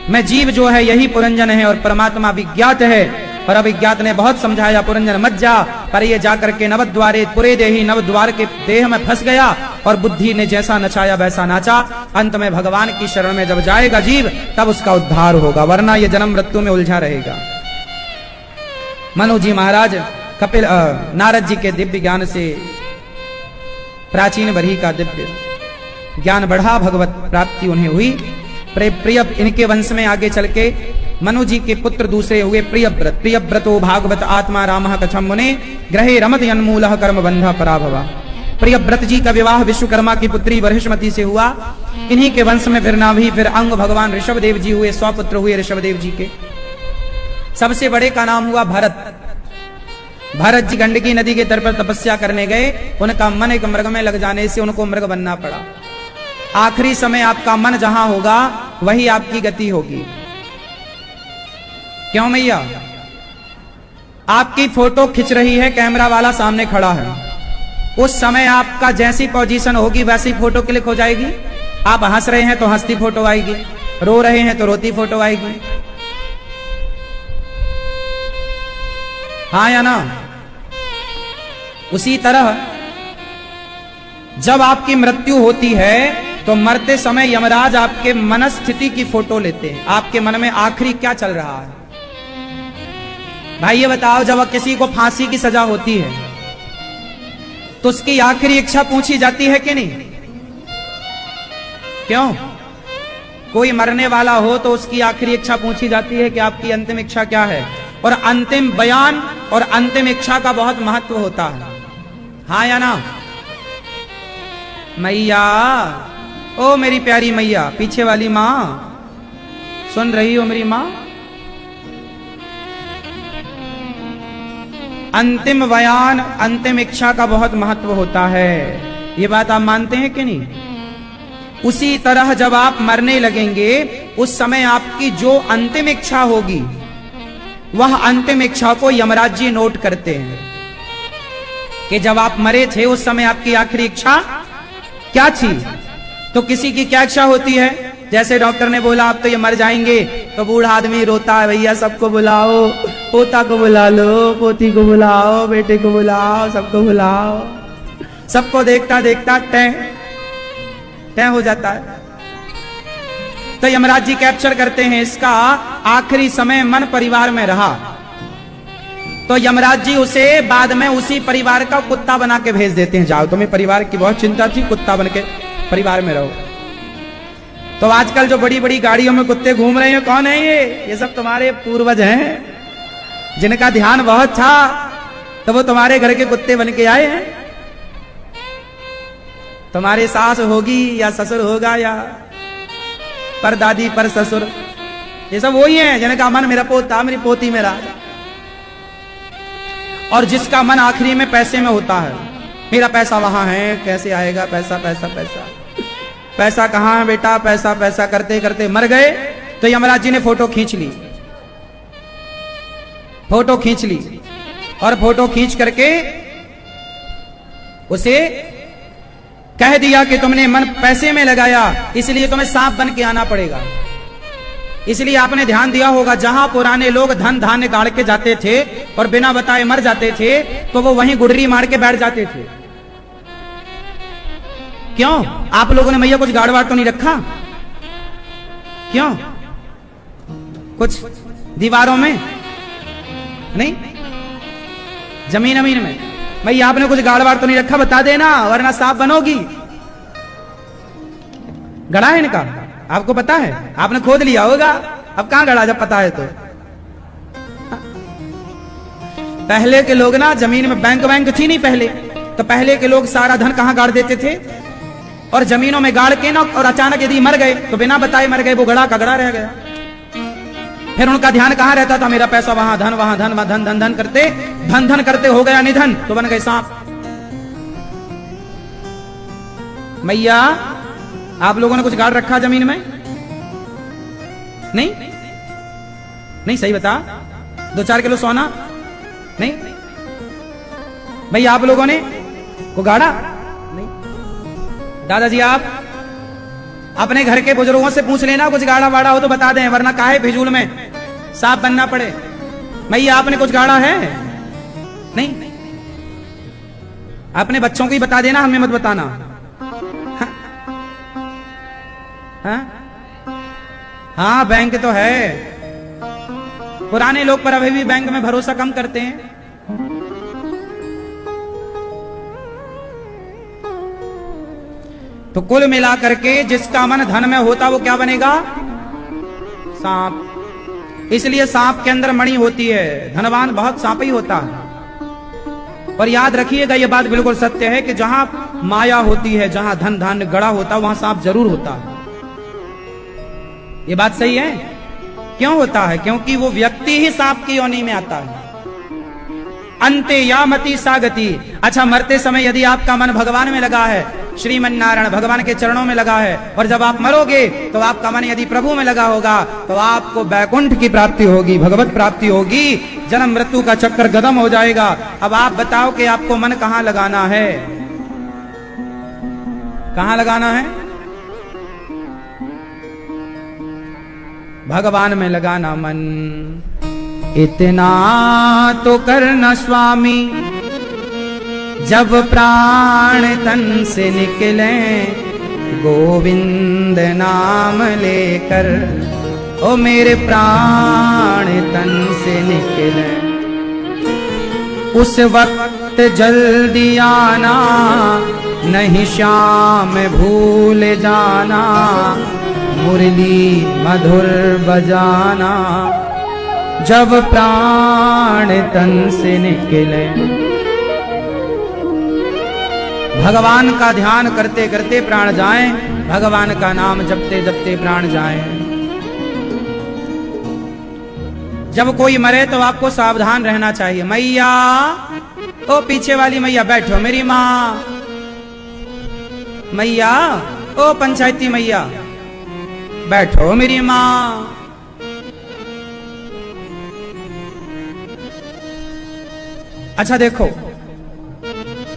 में जीव जो है यही पुरंजन है और परमात्मा विज्ञात है। और अविज्ञात ने बहुत समझाया पुरंजन मत जा, पर ये जाकर के नवद्वारे पुरे देही नवद्वार के देह में फंस गया और बुद्धि ने जैसा नचाया वैसा नाचा। अंत में भगवान की शरण में जब जाएगा जीव, तब उसका उद्धार होगा, वरना ये जन्म मृत्यु में उलझा रहेगा। मनु जी महाराज कपिल नारद जी के दिव्य ज्ञान से प्राचीन बरही का दिव्य ज्ञान बढ़ा, भगवत प्राप्ति उन्हें हुई। प्रिय इनके वंश में आगे चल के मनु जी के पुत्र दूसरे हुए प्रियव्रत। प्रियव्रतो भागवत आत्मा रामः कथम मुने ग्रहे रमत यन्मूलः कर्म बंधा पराभवा। प्रियव्रत जी का विवाह विश्वकर्मा की पुत्री वरिष्ठमती से हुआ। इन्हीं के वंश में फिर नाभि फिर अंग भगवान ऋषभदेव जी हुए, 100 पुत्र हुए ऋषभदेव जी के। सबसे बड़े का नाम हुआ भरत। भरत जी गंडकी नदी के तट पर तपस्या करने गए, उनका मन एक मृग में लग जाने से उनको मृग बनना पड़ा। आखिरी समय आपका मन जहां होगा वही आपकी गति होगी। क्यों मैया? आपकी फोटो खिंच रही है, कैमरा वाला सामने खड़ा है, उस समय आपका जैसी पोजीशन होगी वैसी फोटो क्लिक हो जाएगी। आप हंस रहे हैं तो हंसती फोटो आएगी, रो रहे हैं तो रोती फोटो आएगी, हाँ या ना? उसी तरह जब आपकी मृत्यु होती है तो मरते समय यमराज आपके मनस्थिति की फोटो लेते हैं। आपके मन में आखिरी क्या चल रहा है भाई ये बताओ। जब किसी को फांसी की सजा होती है तो उसकी आखिरी इच्छा पूछी जाती है कि नहीं? क्यों? कोई मरने वाला हो तो उसकी आखिरी इच्छा पूछी जाती है कि आपकी अंतिम इच्छा क्या है। और अंतिम बयान और अंतिम इच्छा का बहुत महत्व होता है, हाँ या ना? मैया, ओ मेरी प्यारी मैया, पीछे वाली मां, सुन रही हो मेरी मां? अंतिम बयान अंतिम इच्छा का बहुत महत्व होता है, ये बात आप मानते हैं कि नहीं? उसी तरह जब आप मरने लगेंगे उस समय आपकी जो अंतिम इच्छा होगी वह अंतिम इच्छा को यमराज जी नोट करते हैं कि जब आप मरे थे उस समय आपकी आखिरी इच्छा क्या थी। तो किसी की क्या इच्छा होती है, जैसे डॉक्टर ने बोला आप तो ये मर जाएंगे, तो बूढ़ा आदमी रोता है, भैया सबको बुलाओ, पोता को बुला लो, पोती को बुलाओ, बेटे को बुलाओ, सबको बुलाओ। सबको देखता देखता तय हो जाता है। तो यमराज जी कैप्चर करते हैं इसका आखिरी समय मन परिवार में रहा तो यमराज जी उसे बाद में उसी परिवार का कुत्ता बना के भेज देते हैं, जाओ तुम्हें परिवार की बहुत चिंता थी, कुत्ता बन के परिवार में रहो। तो आजकल जो बड़ी बड़ी गाड़ियों में कुत्ते घूम रहे हैं, कौन है ये सब तुम्हारे पूर्वज हैं जिनका ध्यान बहुत था, तो वो तुम्हारे घर के कुत्ते बन के आए हैं। तुम्हारे सास होगी या ससुर होगा या पर दादी पर ससुर, ये सब वही है जिन्हें कहा मन मेरा पोता मेरी पोती मेरा। और जिसका मन आखिरी में पैसे में होता है, मेरा पैसा वहां है, कैसे आएगा पैसा पैसा पैसा, पैसा कहां है बेटा, पैसा पैसा करते करते मर गए। तो यमराज जी ने फोटो खींच ली, फोटो खींच ली और फोटो खींच करके उसे कह दिया कि तुमने मन पैसे में लगाया, इसलिए तुम्हें सांप बन के आना पड़ेगा। इसलिए आपने ध्यान दिया होगा, जहां पुराने लोग धन धान्य गाड़ के जाते थे और बिना बताए मर जाते थे, तो वो वहीं गुडरी मार के बैठ जाते थे। क्यों? आप लोगों ने मैया कुछ गाड़वाड़ तो नहीं रखा? क्यों? कुछ दीवारों में नहीं, जमीन अमीन में? मैया आपने कुछ गाड़वाड़ तो नहीं रखा? बता देना, वरना सांप बनोगी। गड़ा है इनका, आपको पता है? आपने खोद लिया होगा, अब कहां गड़ा जब पता है तो। पहले के लोग ना, जमीन में बैंक थी नहीं पहले, तो पहले के लोग सारा धन कहां गाड़ देते थे, और जमीनों में गाड़ के ना, और अचानक यदि मर गए तो बिना बताए मर गए, वो गड़ा का गड़ा रह गया। फिर उनका ध्यान कहां रहता था? मेरा पैसा वहां धन, वहां धन, वहां धन, धन धन करते धन करते हो गया निधन, तो बन गए सांप। मैया आप लोगों ने कुछ गाड़ रखा जमीन में? नहीं नहीं, सही बता, 2-4 किलो सोना नहीं? भैया आप लोगों ने को गाड़ा नहीं? दादाजी आप अपने घर के बुजुर्गों से पूछ लेना, कुछ गाड़ा वाड़ा हो तो बता दें, वरना काहे फिजूल में सांप बनना पड़े। भैया आपने कुछ गाड़ा है? नहीं? अपने बच्चों को ही बता देना, हमें मत बताना। हाँ बैंक तो है, पुराने लोग पर अभी भी बैंक में भरोसा कम करते हैं। तो कुल मिलाकर के जिसका मन धन में होता वो क्या बनेगा? सांप। इसलिए सांप के अंदर मणि होती है, धनवान बहुत सांप ही होता है। और याद रखिएगा, ये बात बिल्कुल सत्य है कि जहां माया होती है, जहां धन धान्य गड़ा होता है, वहां सांप जरूर होता है। ये बात सही है? क्यों होता है? क्योंकि वो व्यक्ति ही सांप की योनि में आता है। अंते यामति सागति। अच्छा, मरते समय यदि आपका मन भगवान में लगा है, श्रीमन नारायण भगवान के चरणों में लगा है, और जब आप मरोगे तो आपका मन यदि प्रभु में लगा होगा, तो आपको बैकुंठ की प्राप्ति होगी, भगवत प्राप्ति होगी, जन्म मृत्यु का चक्कर खत्म हो जाएगा। अब आप बताओ कि आपको मन कहां लगाना है? कहां लगाना है? भगवान में लगाना मन। इतना तो करना स्वामी, जब प्राण तन से निकले, गोविंद नाम लेकर, ओ मेरे प्राण तन से निकले। उस वक्त जल्दी आना, नहीं शाम भूल जाना, मुरली मधुर बजाना, जब प्राण तन से निकले। भगवान का ध्यान करते करते प्राण जाएं, भगवान का नाम जपते जपते प्राण जाएं। जब कोई मरे तो आपको सावधान रहना चाहिए। मैया, ओ पीछे वाली मैया बैठो, मेरी माँ। मैया, ओ पंचायती मैया बैठो, मेरी माँ। अच्छा देखो,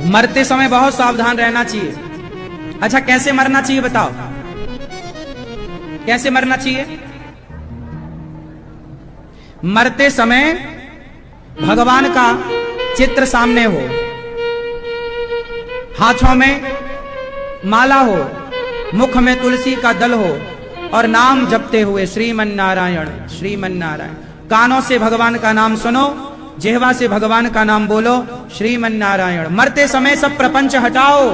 मरते समय बहुत सावधान रहना चाहिए। अच्छा, कैसे मरना चाहिए बताओ? कैसे मरना चाहिए? मरते समय भगवान का चित्र सामने हो, हाथों में माला हो, मुख में तुलसी का दल हो, और नाम जपते हुए श्रीमन नारायण श्रीमन नारायण। कानों से भगवान का नाम सुनो, जिह्वा से भगवान का नाम बोलो, श्रीमन नारायण। मरते समय सब प्रपंच हटाओ,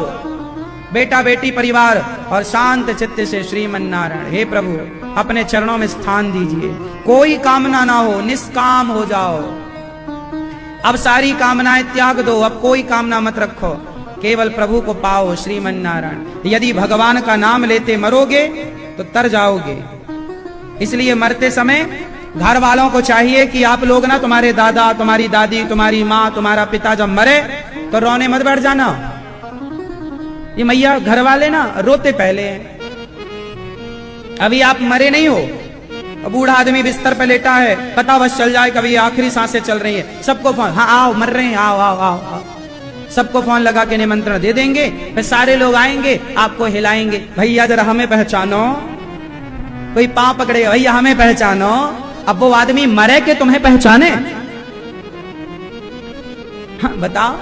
बेटा बेटी परिवार, और शांत चित्त से श्रीमन नारायण। हे प्रभु, अपने चरणों में स्थान दीजिए, कोई कामना ना हो, निष्काम हो जाओ। अब सारी कामनाएं त्याग दो, अब कोई कामना मत रखो। केवल प्रभु को पाओ श्रीमन नारायण। यदि भगवान का नाम लेते मरोगे तो तर जाओगे। इसलिए मरते समय घर वालों को चाहिए कि आप लोग ना, तुम्हारे दादा, तुम्हारी दादी, तुम्हारी माँ, तुम्हारा पिता जब मरे तो रोने मत बैठ जाना। ये मैया घर वाले ना रोते पहले हैं। अभी आप मरे नहीं हो, बूढ़ा आदमी बिस्तर पे लेटा है, पता बस चल जाए कभी आखिरी सांसें चल रही है, सबको फोन, हाँ आओ मर रहे हैं, आओ आओ आओ, आओ। सबको फोन लगा के निमंत्रण दे देंगे, फिर सारे लोग आएंगे, आपको हिलाएंगे, भैया जरा हमें पहचानो। कोई पांव पकड़े, भैया हमें पहचानो। अब वो आदमी मरे के तुम्हें पहचाने? हाँ बताओ,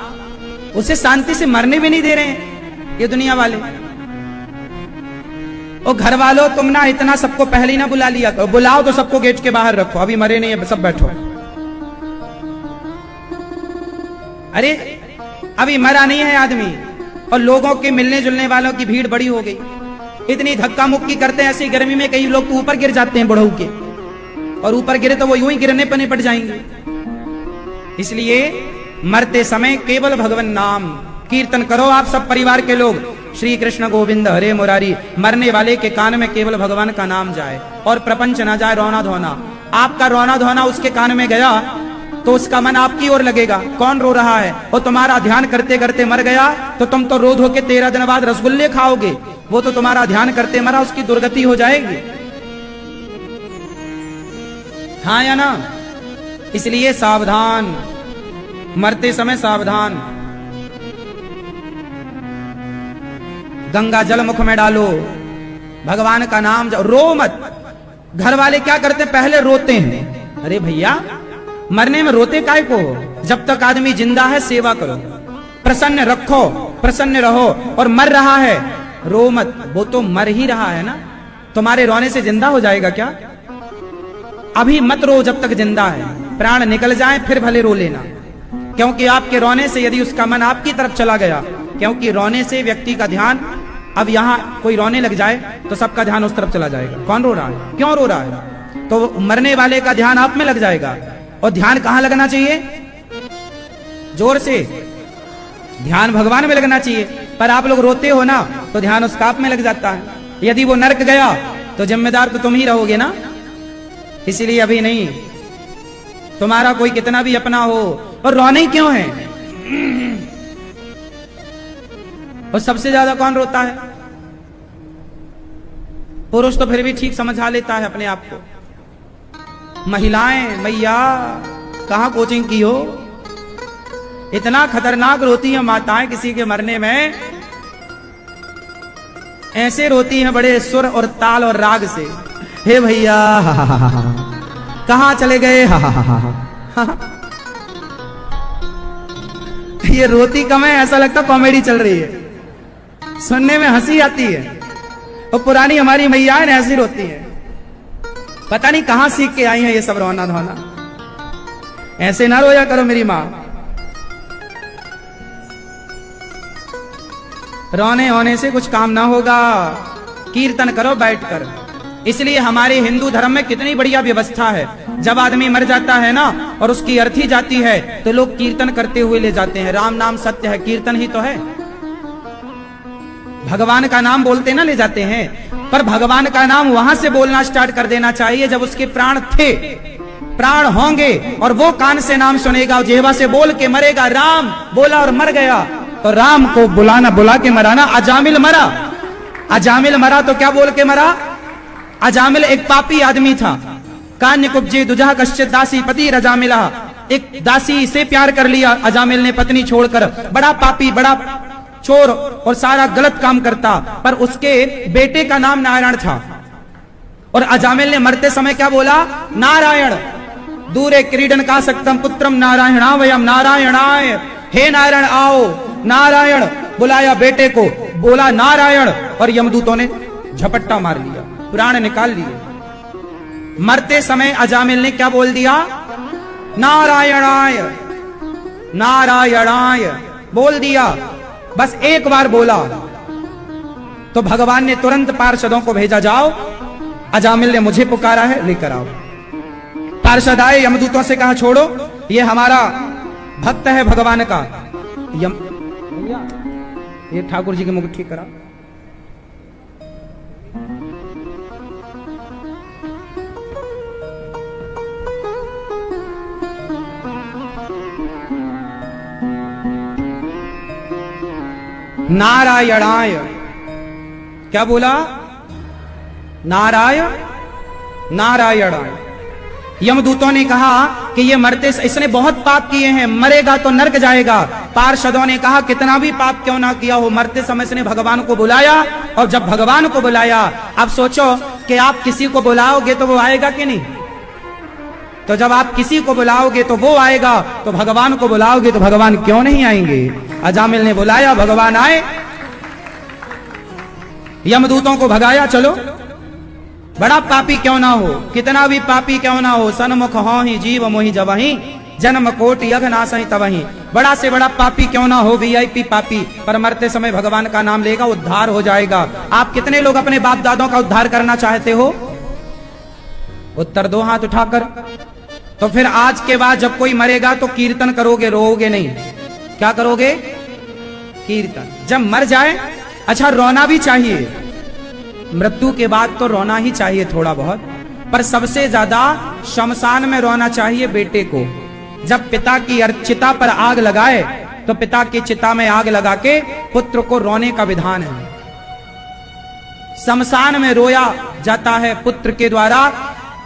उसे शांति से मरने भी नहीं दे रहे हैं ये दुनिया वाले। ओ घर वालों, तुम ना इतना सबको पहले ही ना बुला लिया करो, बुलाओ तो सबको गेट के बाहर रखो, अभी मरे नहीं है, सब बैठो। अरे अभी मरा नहीं है आदमी, और लोगों के मिलने जुलने वालों की भीड़ बड़ी हो गई, इतनी धक्का मुक्की करते हैं। ऐसी गर्मी में कई लोग तो ऊपर गिर जाते हैं बुढ़ऊ के, और ऊपर गिरे तो वो यूं ही गिरने पर निपट जाएंगे। इसलिए मरते समय केवल भगवान नाम कीर्तन करो आप सब परिवार के लोग, श्री कृष्ण गोविंद हरे मुरारी। मरने वाले के कान में केवल भगवान का नाम जाए और प्रपंच ना जाए रोना धोना। आपका रोना धोना उसके कान में गया तो उसका मन आपकी ओर लगेगा, कौन रो रहा है, और तुम्हारा ध्यान करते करते मर गया तो तुम तो रो धो के 13 दिन बाद रसगुल्ले खाओगे, वो तो तुम्हारा ध्यान करते मरा, उसकी दुर्गति हो जाएगी। हाँ या ना? इसलिए सावधान, मरते समय सावधान। गंगा जल मुख में डालो, भगवान का नाम रो मत। घर वाले क्या करते, पहले रोते हैं। अरे भैया मरने में रोते काहे को? जब तक आदमी जिंदा है सेवा करो, प्रसन्न रखो, प्रसन्न रहो। और मर रहा है रो मत, वो तो मर ही रहा है ना, तुम्हारे रोने से जिंदा हो जाएगा क्या? अभी मत रो जब तक जिंदा है, प्राण निकल जाए फिर भले रो लेना। क्योंकि आपके रोने से यदि उसका मन आपकी तरफ चला गया, क्योंकि रोने से व्यक्ति का ध्यान, अब यहां कोई रोने लग जाए तो सबका ध्यान उस तरफ चला जाएगा, कौन रो रहा है, क्यों रो रहा है, तो मरने वाले का ध्यान आप में लग जाएगा। और ध्यान कहां लगना चाहिए? जोर से ध्यान भगवान में लगना चाहिए। पर आप लोग रोते हो ना तो ध्यान उसका आप में लग जाता है। यदि वो नरक गया तो जिम्मेदार तो तुम ही रहोगे ना। इसीलिए अभी नहीं, तुम्हारा कोई कितना भी अपना हो, और रोने क्यों है? और सबसे ज्यादा कौन रोता है? पुरुष तो फिर भी ठीक समझा लेता है अपने आप को, महिलाएं मैया कहां कोचिंग की हो, इतना खतरनाक रोती हैं माताएं किसी के मरने में। ऐसे रोती हैं बड़े सुर और ताल और राग से, हे भैया कहां चले गए, ये रोती कम है, ऐसा लगता कॉमेडी चल रही है, सुनने में हंसी आती है। और पुरानी हमारी मैयाएं ऐसी रोती हैं, पता नहीं कहां सीख के आई हैं ये सब रोना धोना। ऐसे ना रोया करो मेरी मां। रोने होने से कुछ काम ना होगा, कीर्तन करो बैठकर। इसलिए हमारे हिंदू धर्म में कितनी बढ़िया व्यवस्था है, जब आदमी मर जाता है ना और उसकी अर्थी जाती है तो लोग कीर्तन करते हुए ले जाते हैं। राम नाम सत्य है, कीर्तन ही तो है, भगवान का नाम बोलते ना ले जाते हैं। पर भगवान का नाम वहां से बोलना स्टार्ट कर देना चाहिए जब उसके प्राण थे। प्राण होंगे और वो कान से नाम सुनेगा और जेहवा से बोल के मरेगा, राम बोला और मर गया, तो राम को बुलाना, बुला के मराना। अजामिल मरा, अजामिल मरा तो क्या बोल के मरा? अजामिल एक पापी आदमी था। कान्य कुब्जे दुजा कश्चित दासी पति रजामिला, एक दासी से प्यार कर लिया अजामिल ने पत्नी छोड़कर। बड़ा पापी, बड़ा चोर और सारा गलत काम करता, पर उसके बेटे का नाम नारायण था। और अजामिल ने मरते समय क्या बोला? नारायण दूरे क्रीडन का सक्तम पुत्रम नारायणा वयम नारायणाय, हे नारायण आओ। नारायण बुलाया बेटे को, बोला नारायण, और यमदूतों ने झपट्टा मार लिया, प्राण निकाल लिए। मरते समय अजामिल ने क्या बोल दिया? नारायणाय, नारायणाय बोल दिया। बस एक बार बोला तो भगवान ने तुरंत पार्षदों को भेजा, जाओ अजामिल ने मुझे पुकारा है, लेकर आओ। पार्षद आए, यमदूतों से कहा छोड़ो, ये हमारा भक्त है भगवान का। ये ठाकुर जी के मुख ठीक करा। नारायणाय, क्या बोला? नारायणाय। यमदूतों ने कहा कि ये मरते, इसने बहुत पाप किए हैं, मरेगा तो नरक जाएगा। पार्षदों ने कहा कितना भी पाप क्यों ना किया हो, मरते समय इसने भगवान को बुलाया, और जब भगवान को बुलाया, अब सोचो कि आप किसी को बुलाओगे तो वो आएगा कि नहीं? तो जब आप किसी को बुलाओगे तो वो आएगा, तो भगवान को बुलाओगे तो भगवान क्यों नहीं आएंगे? अजामिल ने बुलाया, भगवान आए, यमदूतों को भगाया। चलो, बड़ा पापी क्यों ना हो, कितना भी पापी क्यों ना हो, सन्मुख हो ही जीव मोहि जबहि, जन्म कोटि यज्ञ नासहि तबहि। बड़ा से बड़ा पापी क्यों ना हो, वीआईपी पापी, पर मरते समय भगवान का नाम लेगा, उद्धार हो जाएगा। आप कितने लोग अपने बाप दादों का उद्धार करना चाहते हो? उत्तर दो हाथ उठाकर। तो फिर आज के बाद जब कोई मरेगा तो कीर्तन करोगे, रोओगे नहीं। क्या करोगे? कीर्तन। जब मर जाए, अच्छा रोना भी चाहिए, मृत्यु के बाद तो रोना ही चाहिए थोड़ा बहुत, पर सबसे ज्यादा शमशान में रोना चाहिए बेटे को। जब पिता की चिता पर आग लगाए तो पिता की चिता में आग लगा के पुत्र को रोने का विधान है। शमशान में रोया जाता है पुत्र के द्वारा।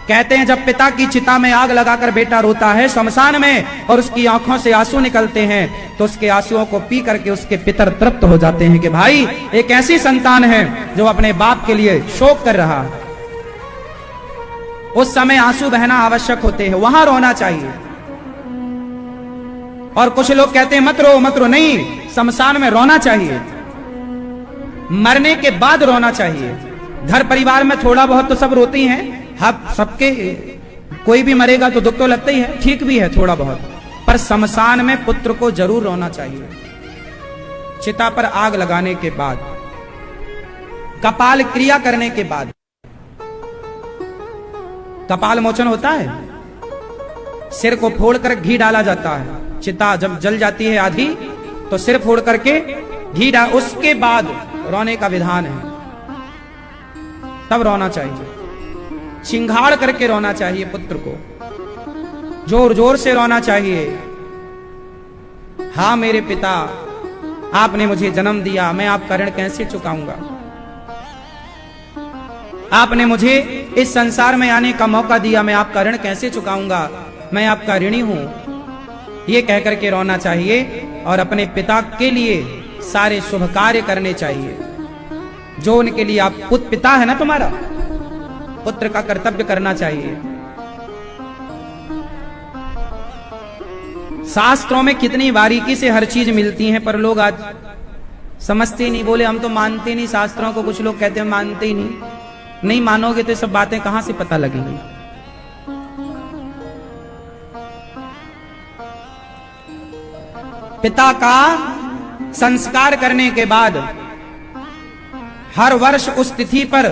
कहते हैं जब पिता की चिता में आग लगाकर बेटा रोता है शमशान में, और उसकी आंखों से आंसू निकलते हैं, तो उसके आंसुओं को पी करके उसके पितर तृप्त हो जाते हैं कि भाई एक ऐसी संतान है जो अपने बाप के लिए शोक कर रहा। उस समय आंसू बहना आवश्यक होते हैं, वहां रोना चाहिए। और कुछ लोग कहते हैं मत रो मत रो, नहीं, शमशान में रोना चाहिए, मरने के बाद रोना चाहिए। घर परिवार में थोड़ा बहुत तो सब रोती हैं, हम सबके, कोई भी मरेगा तो दुख तो लगता ही है, ठीक भी है थोड़ा बहुत, पर शमशान में पुत्र को जरूर रोना चाहिए। चिता पर आग लगाने के बाद, कपाल क्रिया करने के बाद, कपाल मोचन होता है, सिर को फोड़कर घी डाला जाता है। चिता जब जल जाती है आधी, तो सिर फोड़ करके घी डाल, उसके बाद रोने का विधान है, तब रोना चाहिए। चिंगाड़ करके रोना चाहिए पुत्र को, जोर जोर से रोना चाहिए। हाँ मेरे पिता, आपने मुझे जन्म दिया, मैं आपका ऋण कैसे चुकाऊंगा? आपने मुझे इस संसार में आने का मौका दिया, मैं आपका ऋण कैसे चुकाऊंगा? मैं आपका ऋणी हूं। ये कहकर के रोना चाहिए, और अपने पिता के लिए सारे शुभ कार्य करने चाहिए जो उनके लिए, आप पिता है ना तुम्हारा, पुत्र का कर्तव्य करना चाहिए। शास्त्रों में कितनी बारीकी से हर चीज मिलती है, पर लोग आज समझते नहीं। बोले हम तो मानते नहीं शास्त्रों को, कुछ लोग कहते हैं मानते ही नहीं मानोगे तो ये सब बातें कहां से पता लगेंगी? पिता का संस्कार करने के बाद हर वर्ष उस तिथि पर,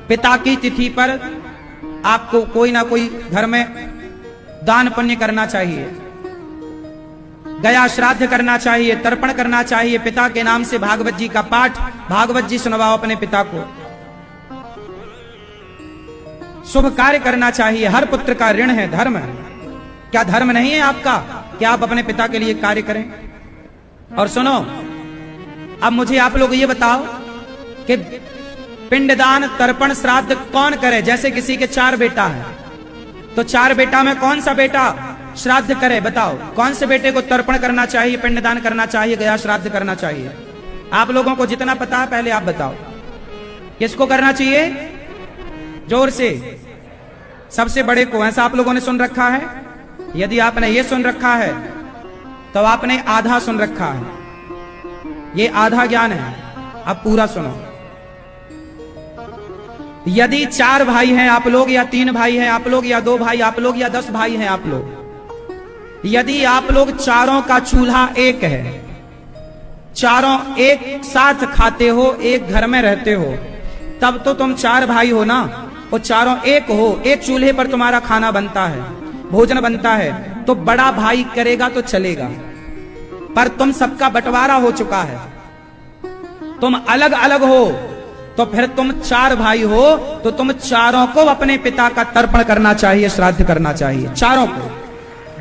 पिता की तिथि पर, आपको कोई ना कोई घर में दान पुण्य करना चाहिए, गया श्राद्ध करना चाहिए, तर्पण करना चाहिए। पिता के नाम से भागवत जी का पाठ, भागवत जी सुनवाओ अपने पिता को। शुभ कार्य करना चाहिए, हर पुत्र का ऋण है, धर्म है। क्या धर्म नहीं है आपका कि आप अपने पिता के लिए कार्य करें? और सुनो, अब मुझे आप लोग ये बताओ कि पिंडदान, तर्पण, श्राद्ध कौन करे? जैसे किसी के 4 बेटा है, तो 4 बेटा में कौन सा बेटा श्राद्ध करे? बताओ, कौन से बेटे को तर्पण करना चाहिए, पिंडदान करना चाहिए, गया श्राद्ध करना चाहिए? आप लोगों को जितना पता है पहले आप बताओ, किसको करना चाहिए? जोर से, सबसे बड़े को। ऐसा आप लोगों ने सुन रखा है? यदि आपने ये सुन रखा है तो आपने आधा सुन रखा है, ये आधा ज्ञान है। अब पूरा सुनो। यदि 4 भाई हैं आप लोग, या 3 भाई हैं आप लोग, या 2 भाई आप लोग, या 10 भाई हैं आप लोग, यदि आप लोग चारों का चूल्हा एक है, चारों एक साथ खाते हो, एक घर में रहते हो, तब तो तुम 4 भाई हो ना, वो चारों एक हो, एक चूल्हे पर तुम्हारा खाना बनता है, भोजन बनता है, तो बड़ा भाई करेगा तो चलेगा, पर तुम सबका बंटवारा हो चुका है। तुम अलग अलग हो तो फिर तुम 4 भाई हो तो तुम चारों को अपने पिता का तर्पण करना चाहिए, श्राद्ध करना चाहिए चारों को।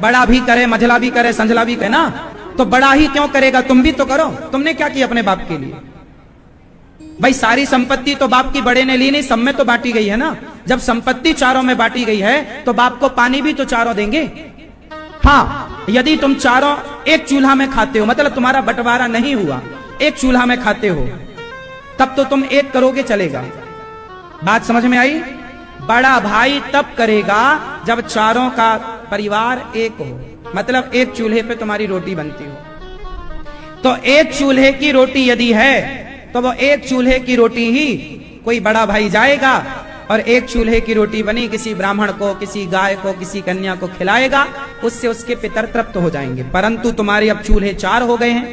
बड़ा भी करे, मझला भी करे, संझला भी करे ना, तो बड़ा ही क्यों करेगा, तुम भी तो करो। तुमने क्या किया अपने बाप के लिए? भाई सारी संपत्ति तो बाप की बड़े ने ली नहीं, सब में तो बांटी गई है ना। जब संपत्ति चारों में बांटी गई है तो बाप को पानी भी तो चारों देंगे। हाँ, यदि तुम चारों एक चूल्हा में खाते हो, मतलब तुम्हारा बंटवारा नहीं हुआ, एक चूल्हा में खाते हो, तब तो तुम एक करोगे, चलेगा। बात समझ में आई? बड़ा भाई तब करेगा जब चारों का परिवार एक हो, मतलब एक चूल्हे पे तुम्हारी रोटी बनती हो। तो एक चूल्हे की रोटी यदि है तो वो एक चूल्हे की रोटी ही कोई बड़ा भाई जाएगा और एक चूल्हे की रोटी बनी किसी ब्राह्मण को, किसी गाय को, किसी कन्या को खिलाएगा, उससे उसके पितर तृप्त हो जाएंगे। परंतु तुम्हारे अब चूल्हे 4 हो गए हैं।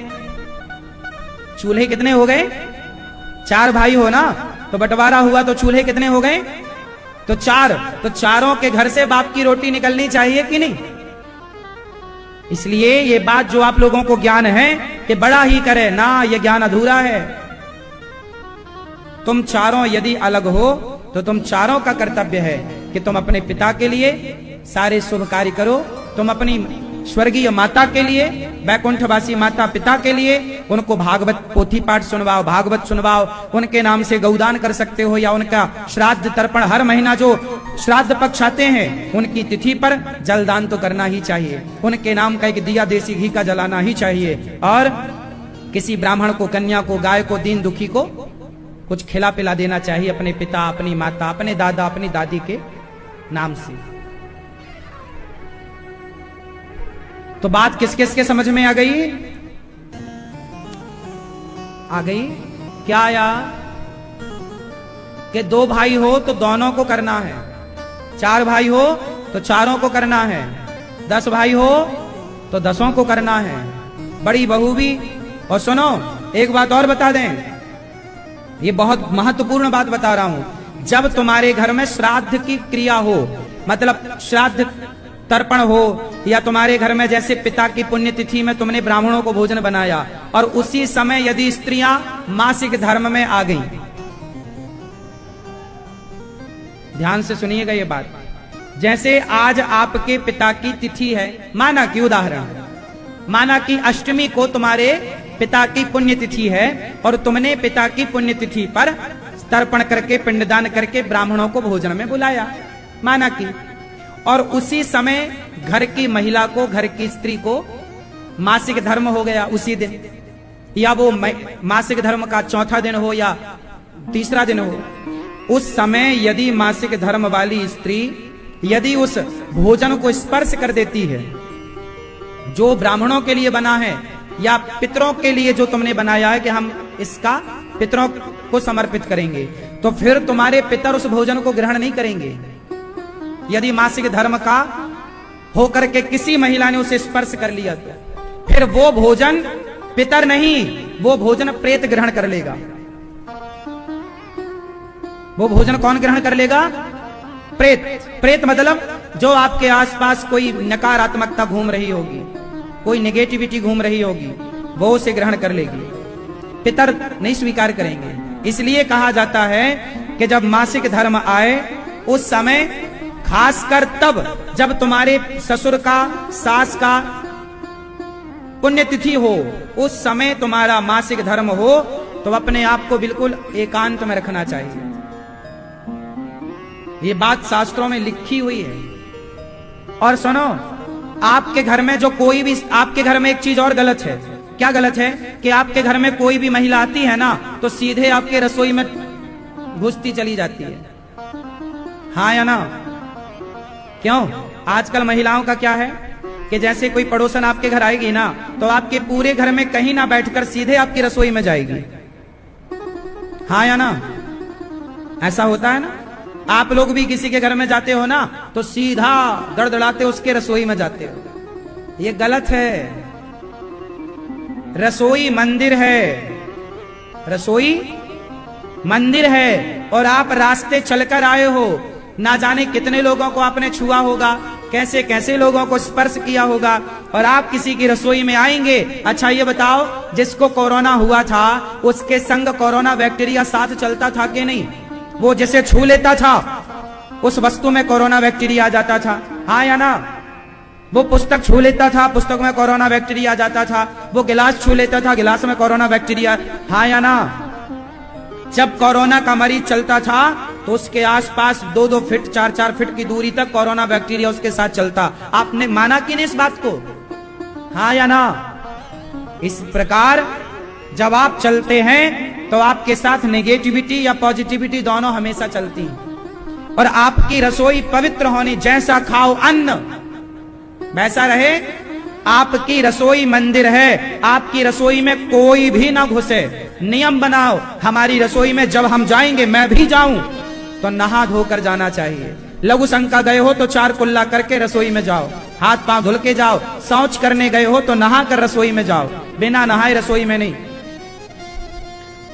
चूल्हे कितने हो गए? 4 भाई हो ना, तो बंटवारा हुआ तो चूल्हे कितने हो गए? तो 4। तो चारों के घर से बाप की रोटी निकलनी चाहिए कि नहीं? इसलिए ये बात जो आप लोगों को ज्ञान है कि बड़ा ही करे ना, ये ज्ञान अधूरा है। तुम चारों यदि अलग हो तो तुम चारों का कर्तव्य है कि तुम अपने पिता के लिए सारे शुभ कार्य करो, तुम अपनी स्वर्गीय माता के लिए, वैकुंठवासी माता पिता के लिए उनको भागवत पोथी पाठ सुनवाओ, भागवत सुनवाओ, उनके नाम से गौदान कर सकते हो, या उनका श्राद्ध तर्पण हर महीना जो श्राद्ध पक्ष आते हैं उनकी तिथि पर जलदान तो करना ही चाहिए, उनके नाम का एक दिया देसी घी का जलाना ही चाहिए, और किसी ब्राह्मण को, कन्या को, गाय को, दीन दुखी को कुछ खिला पिला देना चाहिए अपने पिता, अपनी माता, अपने दादा, अपनी दादी के नाम से। तो बात किस किस के समझ में आ गई? आ गई क्या आया? कि 2 भाई हो तो दोनों को करना है, 4 भाई हो तो चारों को करना है, 10 भाई हो तो 10 को करना है, बड़ी बहू भी। और सुनो, एक बात और बता दें, ये बहुत महत्वपूर्ण बात बता रहा हूं। जब तुम्हारे घर में श्राद्ध की क्रिया हो, मतलब श्राद्ध तर्पण हो, या तुम्हारे घर में जैसे पिता की पुण्यतिथि में तुमने ब्राह्मणों को भोजन बनाया और उसी समय यदि स्त्रियां मासिक धर्म में आ गईं, ध्यान से सुनिएगा ये बात। जैसे आज आपके पिता की तिथि है, माना कि उदाहरण, माना कि अष्टमी को तुम्हारे पिता की पुण्यतिथि है और तुमने पिता की पुण्यतिथि पर तर्पण करके, पिंडदान करके ब्राह्मणों को भोजन में बुलाया, माना कि, और उसी समय घर की महिला को, घर की स्त्री को मासिक धर्म हो गया उसी दिन, या वो मासिक धर्म का 4था दिन हो या 3रा दिन हो, उस समय यदि मासिक धर्म वाली स्त्री यदि उस भोजन को स्पर्श कर देती है जो ब्राह्मणों के लिए बना है या पितरों के लिए जो तुमने बनाया है कि हम इसका पितरों को समर्पित करेंगे, तो फिर तुम्हारे पितर उस भोजन को ग्रहण नहीं करेंगे। यदि मासिक धर्म का होकर के किसी महिला ने उसे स्पर्श कर लिया तो फिर वो भोजन पितर नहीं, वो भोजन प्रेत ग्रहण कर लेगा। वो भोजन कौन ग्रहण कर लेगा? प्रेत। प्रेत मतलब जो आपके आसपास कोई नकारात्मकता घूम रही होगी, कोई नेगेटिविटी घूम रही होगी, वो उसे ग्रहण कर लेगी, पितर नहीं स्वीकार करेंगे। इसलिए कहा जाता है कि जब मासिक धर्म आए उस समय, खासकर तब जब तुम्हारे ससुर का, सास का पुण्यतिथि हो, उस समय तुम्हारा मासिक धर्म हो, तो अपने आप को बिल्कुल एकांत में रखना चाहिए। ये बात शास्त्रों में लिखी हुई है। और सुनो, आपके घर में जो कोई भी, आपके घर में एक चीज और गलत है। क्या गलत है? कि आपके घर में कोई भी महिला आती है ना, तो सीधे आपके रसोई में घुसती चली जाती है। हाँ या ना? क्यों? आजकल महिलाओं का क्या है कि जैसे कोई पड़ोसन आपके घर आएगी ना, तो आपके पूरे घर में कहीं ना बैठकर सीधे आपकी रसोई में जाएगी। हाँ या ना? ऐसा होता है ना? आप लोग भी किसी के घर में जाते हो ना, तो सीधा दड़दड़ाते उसके रसोई में जाते हो। ये गलत है। रसोई मंदिर है, रसोई मंदिर है, और आप रास्ते चलकर आए हो, ना जाने कितने लोगों को आपने छुआ होगा, कैसे कैसे लोगों को स्पर्श किया होगा। और आप किसी की रसोई में आएंगे, अच्छा ये बताओ, जिसको कोरोना हुआ था उसके संग कोरोना बैक्टीरिया साथ चलता था कि नहीं? वो जिसे छू लेता था उस वस्तु में कोरोना बैक्टीरिया आ जाता था, हाँ या ना? वो पुस्तक छू लेता था, पुस्तक में कोरोना बैक्टीरिया आ जाता था। वो गिलास छू लेता था, गिलास में कोरोना बैक्टीरिया, हाँ या ना? जब कोरोना का मरीज चलता था तो उसके आसपास 2-2 फीट 4-4 फीट की दूरी तक कोरोना बैक्टीरिया उसके साथ चलता। आपने माना कि नहीं इस बात को, हाँ या ना? इस प्रकार जब आप चलते हैं तो आपके साथ नेगेटिविटी या पॉजिटिविटी दोनों हमेशा चलती हैं। और आपकी रसोई पवित्र होनी, जैसा खाओ अन्न वैसा रहे। आपकी रसोई मंदिर है, आपकी रसोई में कोई भी ना घुसे। नियम बनाओ, हमारी रसोई में जब हम जाएंगे, मैं भी जाऊं तो नहा धोकर जाना चाहिए। लघु शंका गए हो तो 4 कुल्ला करके रसोई में जाओ, हाथ पांव धुल के जाओ। शौच करने गए हो तो नहा कर रसोई में जाओ, बिना नहाए रसोई में नहीं।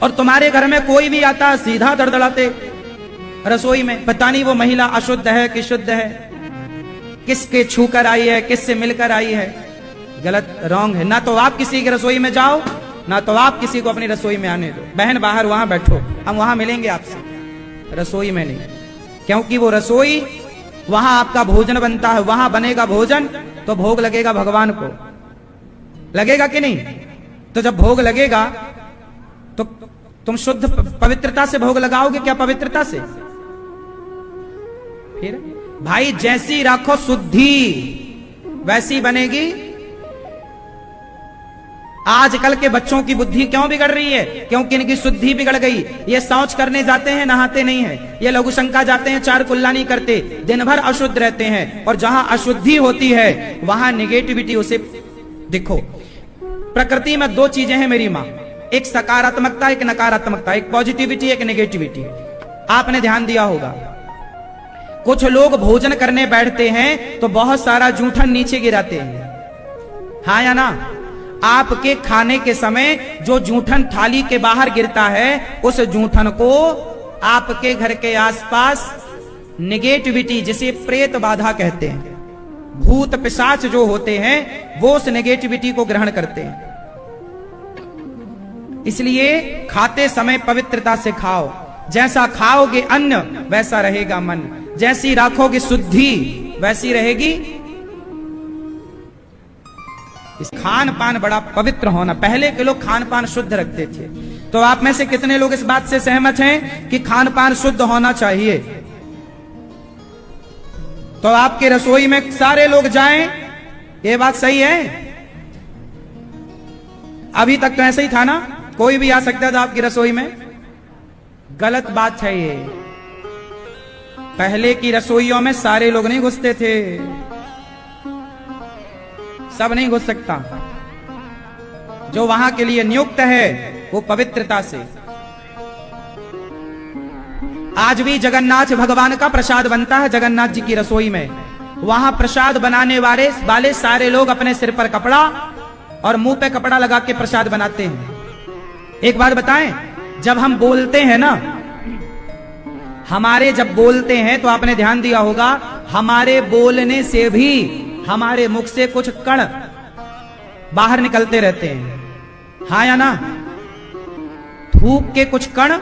और तुम्हारे घर में कोई भी आता सीधा दड़दड़ाते रसोई में, पता नहीं वो महिला अशुद्ध है कि शुद्ध है, किसके छूकर आई है, किससे मिलकर आई है। गलत, रॉन्ग है। ना तो आप किसी की रसोई में जाओ, ना तो आप किसी को अपनी रसोई में आने दो। बहन बाहर वहां बैठो, हम वहां मिलेंगे आपसे, रसोई में नहीं। क्योंकि वो रसोई, वहां आपका भोजन बनता है, वहां बनेगा भोजन तो भोग लगेगा भगवान को, लगेगा कि नहीं? तो जब भोग लगेगा तो तुम शुद्ध पवित्रता से भोग लगाओगे क्या? पवित्रता से। फिर भाई जैसी राखो शुद्धि वैसी बनेगी। आजकल के बच्चों की बुद्धि क्यों बिगड़ रही है? क्योंकि इनकी शुद्धि बिगड़ गई। ये शौच करने जाते हैं, नहाते नहीं हैं। ये लघु शंका जाते हैं, 4 कुल्ला नहीं करते, दिन भर अशुद्ध रहते हैं। और जहां अशुद्धि होती है वहां निगेटिविटी उसे दिखो। प्रकृति में 2 चीजें हैं मेरी मां, एक सकारात्मकता, एक नकारात्मकता, एक पॉजिटिविटी, एक नेगेटिविटी। आपने ध्यान दिया होगा, कुछ लोग भोजन करने बैठते हैं तो बहुत सारा जूठन नीचे गिराते हैं, हाँ या ना? आपके खाने के समय जो जूठन थाली के बाहर गिरता है, उस जूठन को आपके घर के आसपास नेगेटिविटी, जिसे प्रेत बाधा कहते हैं, भूत पिशाच जो होते हैं वो उस नेगेटिविटी को ग्रहण करते हैं। इसलिए खाते समय पवित्रता से खाओ। जैसा खाओगे अन्न वैसा रहेगा मन, जैसी राखोगे शुद्धि वैसी रहेगी। इस खान पान बड़ा पवित्र होना। पहले के लोग खान पान शुद्ध रखते थे, तो आप में से कितने लोग इस बात से सहमत हैं कि खान पान शुद्ध होना चाहिए? तो आपके रसोई में सारे लोग जाएं, ये बात सही है? अभी तक तो ऐसे ही था ना, कोई भी आ सकता था आपकी रसोई में। गलत बात है ये। पहले की रसोइयों में सारे लोग नहीं घुसते थे, सब नहीं घुस सकता। जो वहां के लिए नियुक्त है वो पवित्रता से। आज भी जगन्नाथ भगवान का प्रसाद बनता है जगन्नाथ जी की रसोई में। वहां प्रसाद बनाने वाले सारे लोग अपने सिर पर कपड़ा और मुंह पे कपड़ा लगा के प्रसाद बनाते हैं। एक बात बताएं, जब हम बोलते हैं ना, हमारे जब बोलते हैं तो आपने ध्यान दिया होगा, हमारे बोलने से भी हमारे मुख से कुछ कण बाहर निकलते रहते हैं, हाँ या ना? थूक के कुछ कण